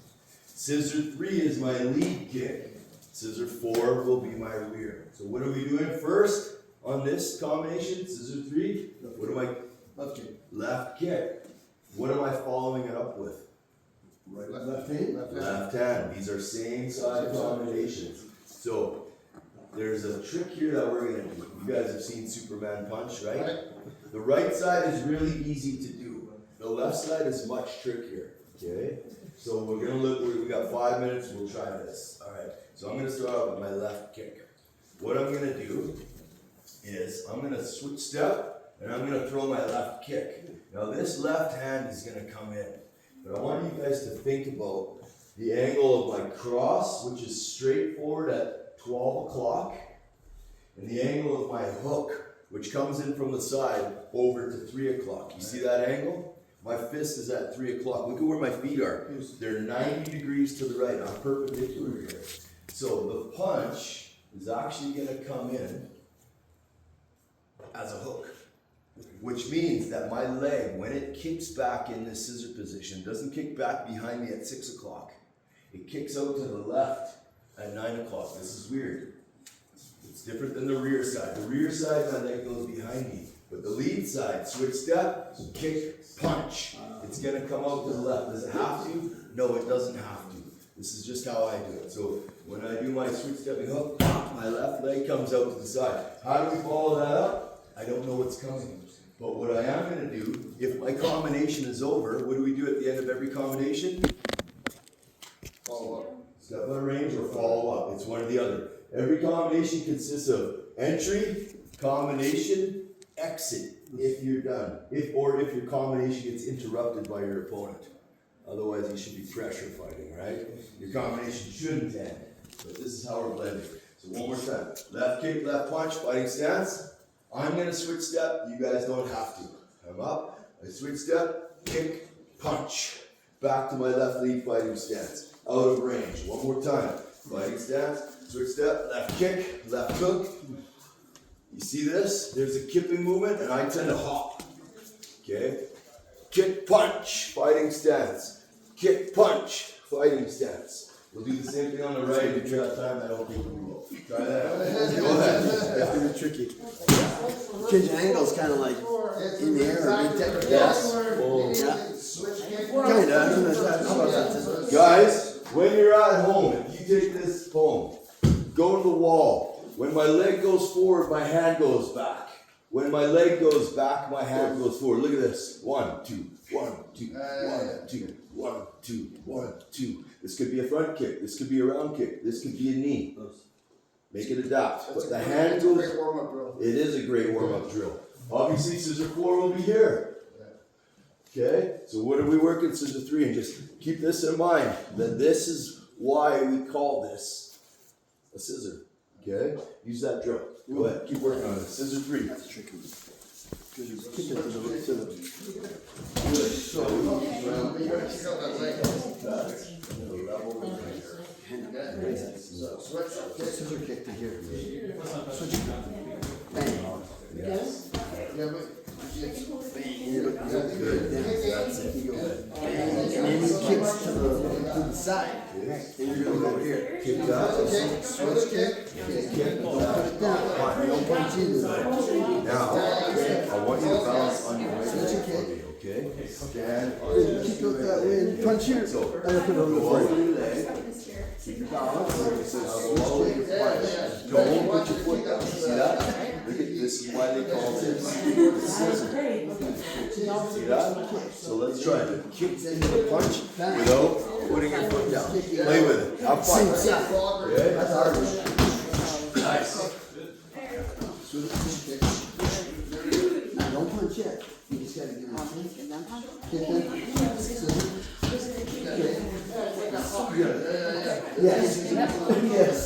Speaker 2: Scissor 3 is my lead kick. Scissor 4 will be my rear. So what are we doing first on this combination? Scissor 3. What am I?
Speaker 4: Left kick.
Speaker 2: Left kick. What am I following it up with?
Speaker 4: Right, left hand?
Speaker 2: Left hand. These are same side combinations. So there's a trick here that we're gonna do. You guys have seen Superman punch, right? The right side is really easy to do. The left side is much trickier. Okay? So we're gonna look, we got 5 minutes, we'll try this. Alright, so I'm gonna start out with my left kick. What I'm gonna do is, I'm gonna switch step, and I'm gonna throw my left kick. Now this left hand is gonna come in, but I want you guys to think about the angle of my cross, which is straight forward at 12 o'clock, and the angle of my hook, which comes in from the side over to 3 o'clock. You see that angle? My fist is at 3 o'clock. Look at where my feet are. They're 90 degrees to the right. I'm perpendicular here. So the punch is actually going to come in as a hook, which means that my leg, when it kicks back in this scissor position, doesn't kick back behind me at 6 o'clock. It kicks out to the left at 9 o'clock. This is weird. It's different than the rear side. The rear side, my leg goes behind me. But the lead side, switch step, kick, punch. It's gonna come out to the left. Does it have to? No, it doesn't have to. This is just how I do it. So when I do my switch stepping hook, my left leg comes out to the side. How do we follow that up? I don't know what's coming. But what I am gonna do, if my combination is over, what do we do at the end of every combination? Follow up. Step out of range or follow up. It's one or the other. Every combination consists of entry, combination, exit if you're done. If your combination gets interrupted by your opponent. Otherwise you should be pressure fighting, right? Your combination shouldn't end. But this is how we're blending. So one more time. Left kick, left punch, fighting stance. I'm gonna switch step, you guys don't have to. I'm up, I switch step, kick, punch. Back to my left lead fighting stance. Out of range. One more time. Fighting stance, switch step, left kick, left hook. You see this? There's a kipping movement, and I tend to hop. Okay? Kick, punch, fighting stance. Kick, punch, fighting stance. We'll do the same thing on the right. If you have time, I don't think we will. Try that out. Go ahead.
Speaker 4: That's gonna be tricky. Changing angles kind of like in the air or mid-tech.
Speaker 2: Yes.
Speaker 4: Kinda, how about that?
Speaker 2: Guys, when you're at home, if you take this home, go to the wall. When my leg goes forward, my hand goes back. When my leg goes back, my hand goes forward. Look at this. 1, 2, 1, 2, 1, 2, 1, 2, 1, 2. This could be a front kick. This could be a round kick. This could be a knee. Make it adapt. But the hand goes.
Speaker 1: Great warm-up drill.
Speaker 2: It is a great warm-up drill. Obviously, scissor 4 will be here. Okay, so what are we working scissor 3? And just keep this in mind, that this is why we call this a scissor. Okay, use that drill. Go ahead, keep working on it. Scissor 3.
Speaker 4: That's tricky. Because you kick it to the right to the.
Speaker 2: Good. So,
Speaker 1: You gotta kick out that leg.
Speaker 2: level with
Speaker 1: Switch.
Speaker 4: Scissor kick to here.
Speaker 2: Yes.
Speaker 1: Yeah, but.
Speaker 2: Good. That's it.
Speaker 4: You go. And then he kicks to the side. And you're gonna go here.
Speaker 2: Kick that.
Speaker 1: Switch kick.
Speaker 2: Kick.
Speaker 4: Put it down. Don't punch either.
Speaker 2: Now, I want you to balance on your right leg for me, okay? Stand on
Speaker 4: Then kick out that way and punch here.
Speaker 2: So,
Speaker 4: And put it on the
Speaker 2: go
Speaker 4: floor.
Speaker 2: over your leg. Keep your balance. Swallow your punch. Don't put your foot down. See that? Look at this is why they call this the scissor. See that? So let's try it. Kick into the punch without putting your foot down. Play with it. Have fun. Okay?
Speaker 4: That's hard.
Speaker 2: Nice.
Speaker 4: Now don't punch yet. You just gotta give it a kick and then punch. Kick in. Scissor. Kick. Good. Yes. Yes.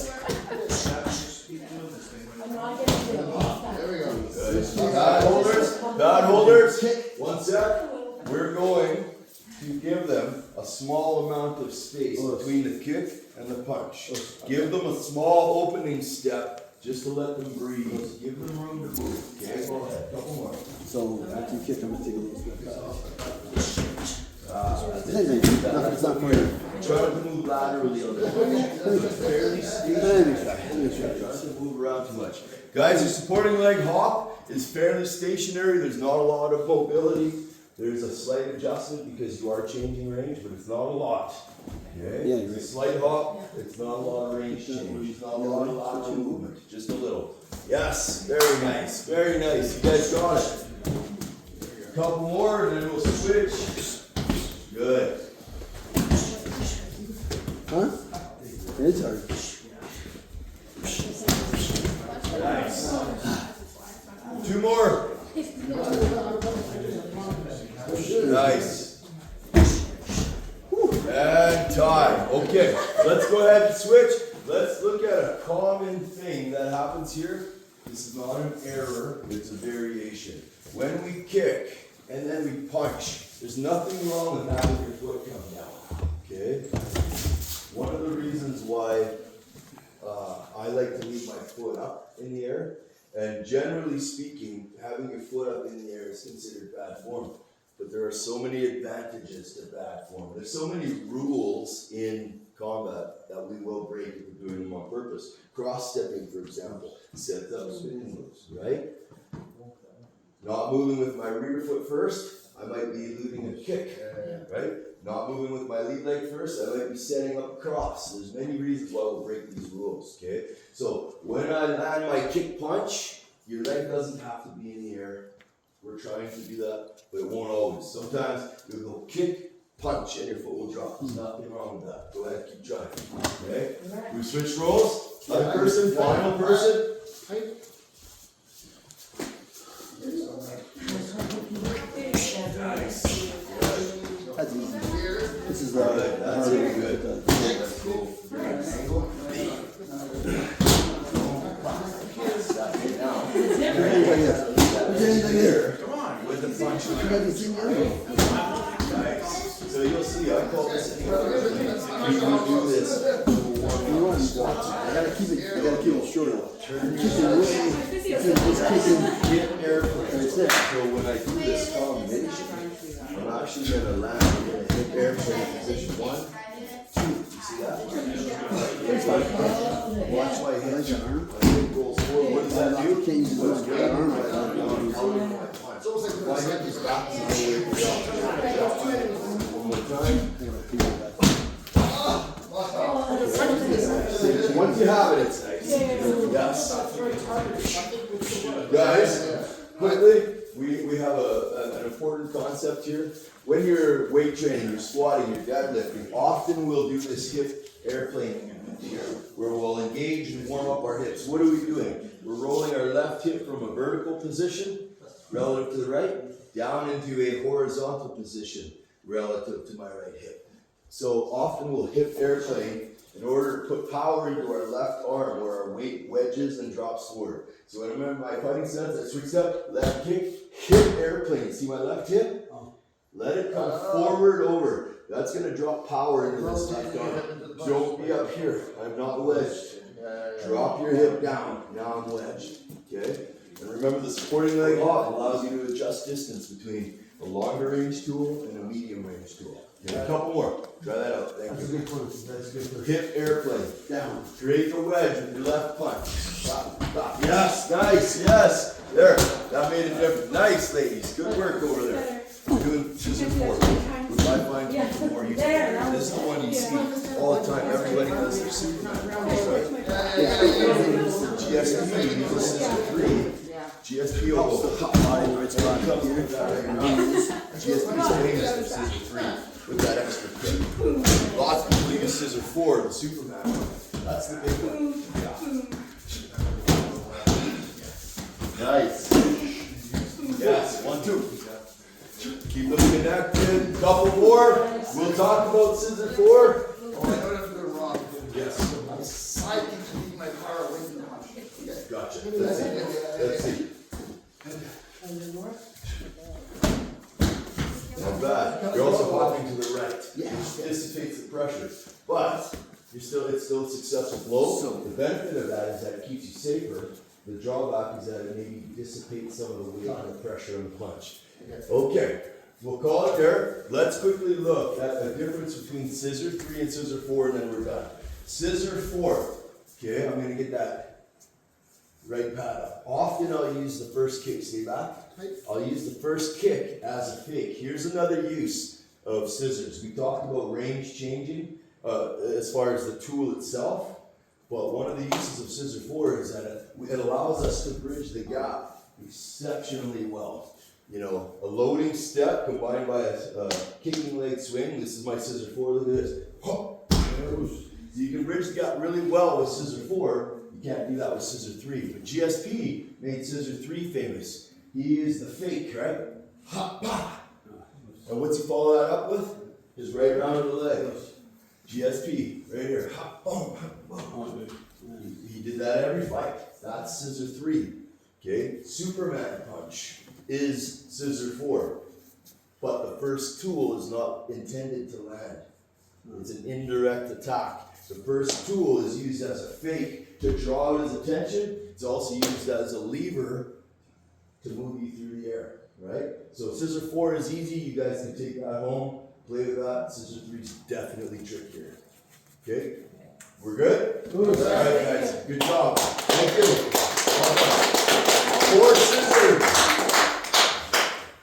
Speaker 2: Bad holders, 1 sec. We're going to give them a small amount of space between the kick and the punch. Give them a small opening step just to let them breathe. Give them room to move. Okay, go ahead. Couple more.
Speaker 4: So after you kick, I'm gonna take a little step back. It's not for you.
Speaker 2: Try to move laterally a little bit. Fairly stationary. Try to move around too much. Guys, your supporting leg hop is fairly stationary. There's not a lot of mobility. There's a slight adjustment because you are changing range, but it's not a lot. Okay?
Speaker 4: Yeah,
Speaker 2: It's a slight hop. It's not a lot of range change. It's not a lot of lateral movement. Just a little. Yes, very nice. Very nice. You guys got it. Couple more and then we'll switch. Good.
Speaker 4: Huh? It's hard.
Speaker 2: Nice. 2 more. Nice. And time. Okay, let's go ahead and switch. Let's look at a common thing that happens here. This is not an error, it's a variation. When we kick and then we punch, there's nothing wrong with having your foot come down. Okay? One of the reasons why I like to leave my foot up in the air, and generally speaking, having your foot up in the air is considered bad form. But there are so many advantages to bad form. There's so many rules in combat that we will break if we're doing them on purpose. Cross-stepping, for example, set up spinning moves, right? Not moving with my rear foot first, I might be eluding a kick, right? Not moving with my lead leg first, I might be setting up a cross. There's many reasons why we'll break these rules, okay? So when I land my kick punch, your leg doesn't have to be in the air. We're trying to do that, but it won't always. Sometimes you'll go kick, punch, and your foot will drop. There's nothing wrong with that. Go ahead, keep trying. Okay? We switch roles. Other person, final person.
Speaker 4: That's easy. This is
Speaker 2: Good, that's really good. Let's go. Angle. Here, with the punch. Nice. So you'll see, I call this we do this.
Speaker 4: I gotta keep it short. Kicking away. Just kicking.
Speaker 2: Hit airplane. So when I do this combination, I'm actually gonna land in a hip airplane position. 1, 2. You see that? Watch my
Speaker 4: Like
Speaker 2: hinge.
Speaker 4: your arm.
Speaker 2: My hip rolls forward. What does that do?
Speaker 4: You can't use the arm like that.
Speaker 1: It's almost like
Speaker 2: My hip is back to the way it is. One more time. Once you have it, it's nice. Yes. Guys, important concept here. When you're weight training, you're squatting, you're deadlifting, often we'll do this hip airplane here, where we'll engage and warm up our hips. What are we doing? We're rolling our left hip from a vertical position, relative to the right, down into a horizontal position, relative to my right hip. So often we'll hip airplane in order to put power into our left arm where our weight wedges and drops forward. So when I'm in my fighting stance, I switch up, left kick, hip airplane. See my left hip? Let it come forward over. That's going to drop power into this left arm. Don't be up here. I'm not wedged. Drop your hip down. Now I'm wedged. Okay? And remember, the supporting leg lock allows you to adjust distance between a longer range tool and a medium range tool. Okay, a couple more. Try that out. Thank
Speaker 4: That's a
Speaker 2: you.
Speaker 4: good one. That's a good one.
Speaker 2: Hip airplane.
Speaker 4: Down.
Speaker 2: Create the wedge with your left punch. Stop, stop. Yes, nice, yes. There, that made a difference. Nice, ladies. Good work over there. We're doing scissor four, which I find more useful. This is the one you see all the time. Everybody does their Superman. GSP uses scissor three. GSP will go hot body in the right spot. GSP is famous for scissor three with that extra kick. Lots of people use scissor four, the Superman one. That's the big one. Yeah. Nice. Yes, 1, 2. Keep them connected. Couple more. We'll talk about scissor four.
Speaker 6: Oh, I know that's good wrong.
Speaker 2: Yes.
Speaker 6: I'm side keeping my car away from the house. Okay.
Speaker 2: Gotcha. Let's see. Let's see. Not bad. You're also popping to the right, which dissipates the pressure. But it's still a successful flow. The benefit of that is that it keeps you safer. The drawback is that it maybe dissipates some of the weight and the pressure on the punch. Okay, we'll call it there. Let's quickly look at the difference between scissor 3 and scissor 4, and then we're done. Scissor 4. Okay, I'm gonna get that right pad up. Often I'll use the first kick. Stay back. I'll use the first kick as a fake. Here's another use of scissors. We talked about range changing as far as the tool itself. But one of the uses of scissor 4 is that it allows us to bridge the gap exceptionally well. You know, a loading step combined by a kicking leg swing. This is my scissor 4. Look at this. You can bridge the gap really well with scissor 4. You can't do that with scissor 3. But GSP made scissor 3 famous. He is the fake, right? Ha, bah. And what's he follow that up with? His right round of the leg. GSP, right here. Ha, boom, ha, boom. He did that every fight. That's scissor 3. Okay? Superman punch is scissor 4. But the first tool is not intended to land. It's an indirect attack. The first tool is used as a fake to draw out his attention. It's also used as a lever to move you through the air, right? So scissor 4 is easy. You guys can take that home, play with that. Scissor 3 is definitely trickier. Okay? We're good? All right, guys. Good job. Thank you. Well done. 4 scissors.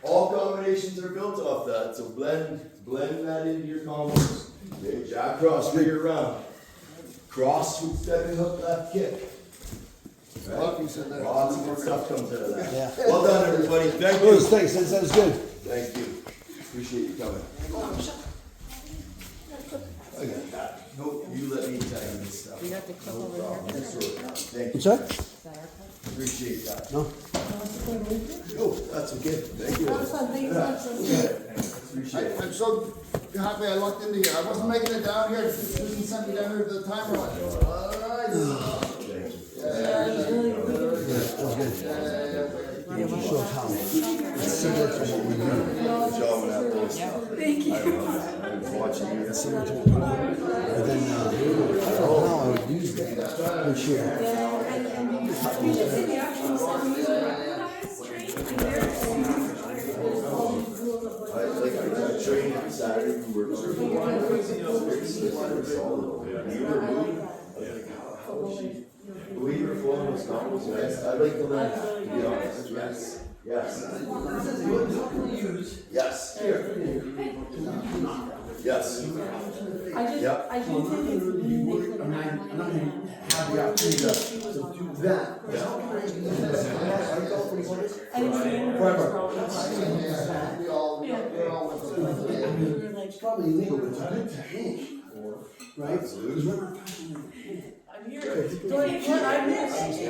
Speaker 2: All combinations are built off that, so blend that into your combos. Okay, jab cross, figure round. Cross with stepping hook, left kick. Right? Lots of good stuff comes out of that.
Speaker 4: Yeah.
Speaker 2: Well done, everybody. Thank
Speaker 4: Oh,
Speaker 2: you.
Speaker 4: thanks. That was good.
Speaker 2: Thank you. Appreciate you coming. I got that. Nope, you let me tell you this stuff.
Speaker 5: You got the clip
Speaker 2: No
Speaker 5: over
Speaker 2: problem.
Speaker 5: here?
Speaker 2: Just throw it down. Thank
Speaker 4: What's
Speaker 2: you.
Speaker 4: that?
Speaker 5: Is that our clip?
Speaker 2: Appreciate that.
Speaker 4: No?
Speaker 2: Oh, that's okay. Thank you. Appreciate it.
Speaker 6: I'm so happy I looked into here. I wasn't making it down here. Susan sent me down here to the timer.
Speaker 2: Thank you.
Speaker 4: Show how.
Speaker 2: Good job on that post. Thank you. I was watching you.
Speaker 4: And then, I don't know how I would use that. For sure.
Speaker 2: I trained on Saturday. We were surfing. You were moving. The way you were flowing was not was nice. I'd like to learn that, to be honest. Yes. Yes. Yes. Here. Yes. Yeah.
Speaker 5: I do
Speaker 4: Well, I'm not
Speaker 5: think
Speaker 4: gonna
Speaker 5: it's
Speaker 4: really be
Speaker 5: really
Speaker 4: worried,
Speaker 5: makes
Speaker 4: I'm not,
Speaker 5: it
Speaker 4: I'm not gonna have the opportunity to do that. But how can I use this? I go for the-
Speaker 5: And it's the end of
Speaker 4: Forever.
Speaker 5: the road.
Speaker 6: Yeah, we're all with
Speaker 4: I
Speaker 6: them.
Speaker 4: mean, it's probably illegal, but it's good to hang, right? Because we're not punching in the hand.
Speaker 5: I'm here. Don't you put, I'm here.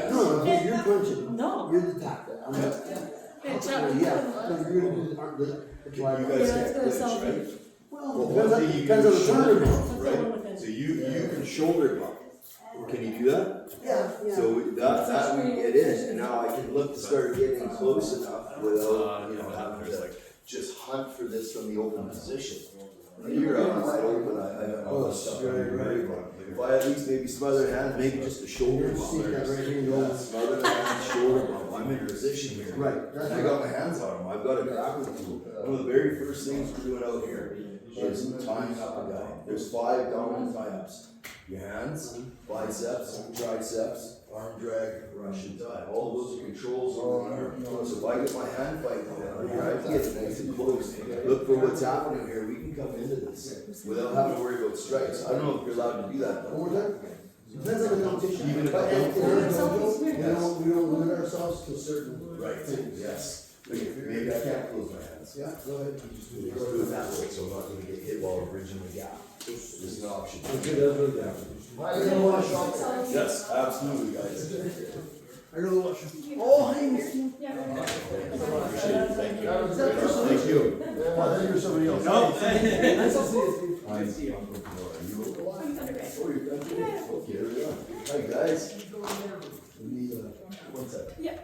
Speaker 4: No, if you're punching,
Speaker 5: No.
Speaker 4: you're the top. I'm not.
Speaker 5: It's
Speaker 4: Yeah, no, you're gonna do the, aren't the.
Speaker 2: You
Speaker 5: Yeah,
Speaker 2: guys
Speaker 5: that's
Speaker 2: can't
Speaker 5: gonna
Speaker 2: glitch,
Speaker 5: sell
Speaker 2: right?
Speaker 5: me.
Speaker 4: Well,
Speaker 2: Well,
Speaker 4: depends
Speaker 2: one
Speaker 4: on,
Speaker 2: thing you
Speaker 4: depends on the
Speaker 2: can
Speaker 4: tournament.
Speaker 5: That's the one with it.
Speaker 2: So you can shoulder bump. Can you do that?
Speaker 4: Yeah,
Speaker 2: So that we get in, and now I can look to start getting close enough without, having to just hunt for this from the open position. You're out wide open, I all this stuff.
Speaker 4: Right.
Speaker 2: If I at least maybe smother hands, maybe just a shoulder bump.
Speaker 4: See that right here, you
Speaker 2: Yeah,
Speaker 4: go.
Speaker 2: smother hands, shoulder bump, I'm in position here.
Speaker 4: Right, that's
Speaker 2: I got my hands on them, I've got a grappling tool. One of the very first things we're doing out here is tying up a guy. There's 5 dominant tie-ups. Your hands, biceps, triceps, arm drag, Russian tie. All of those are controls over the arm. So if I get my hand fight going on here, I can get nice and close. Look for what's happening here. We can come into this without having to worry about strikes. I don't know if you're allowed to do that though.
Speaker 4: One more time? Depends on the competition.
Speaker 2: Even if
Speaker 4: But
Speaker 2: I don't-
Speaker 4: in our dojo,
Speaker 2: Yes.
Speaker 4: we don't limit ourselves to certain.
Speaker 2: Right, yes. Maybe I can't close my hands.
Speaker 4: Yeah, go ahead.
Speaker 2: Just do it that way, so I'm not gonna get hit while I'm bridging the gap. There's an option.
Speaker 4: Okay, that's really good.
Speaker 6: Why you gonna wash off?
Speaker 2: Yes, absolutely, guys.
Speaker 4: I gotta watch. Oh, hey,
Speaker 2: Appreciate it, thank you.
Speaker 4: is that person?
Speaker 2: Thank you.
Speaker 4: Oh, I think you're somebody else.
Speaker 3: No, thank you.
Speaker 4: Nice to see you.
Speaker 2: I'm from Are you? Oh, you're country? Okay, there we go. Hi, guys.
Speaker 4: We need,
Speaker 2: One second.
Speaker 5: Yeah.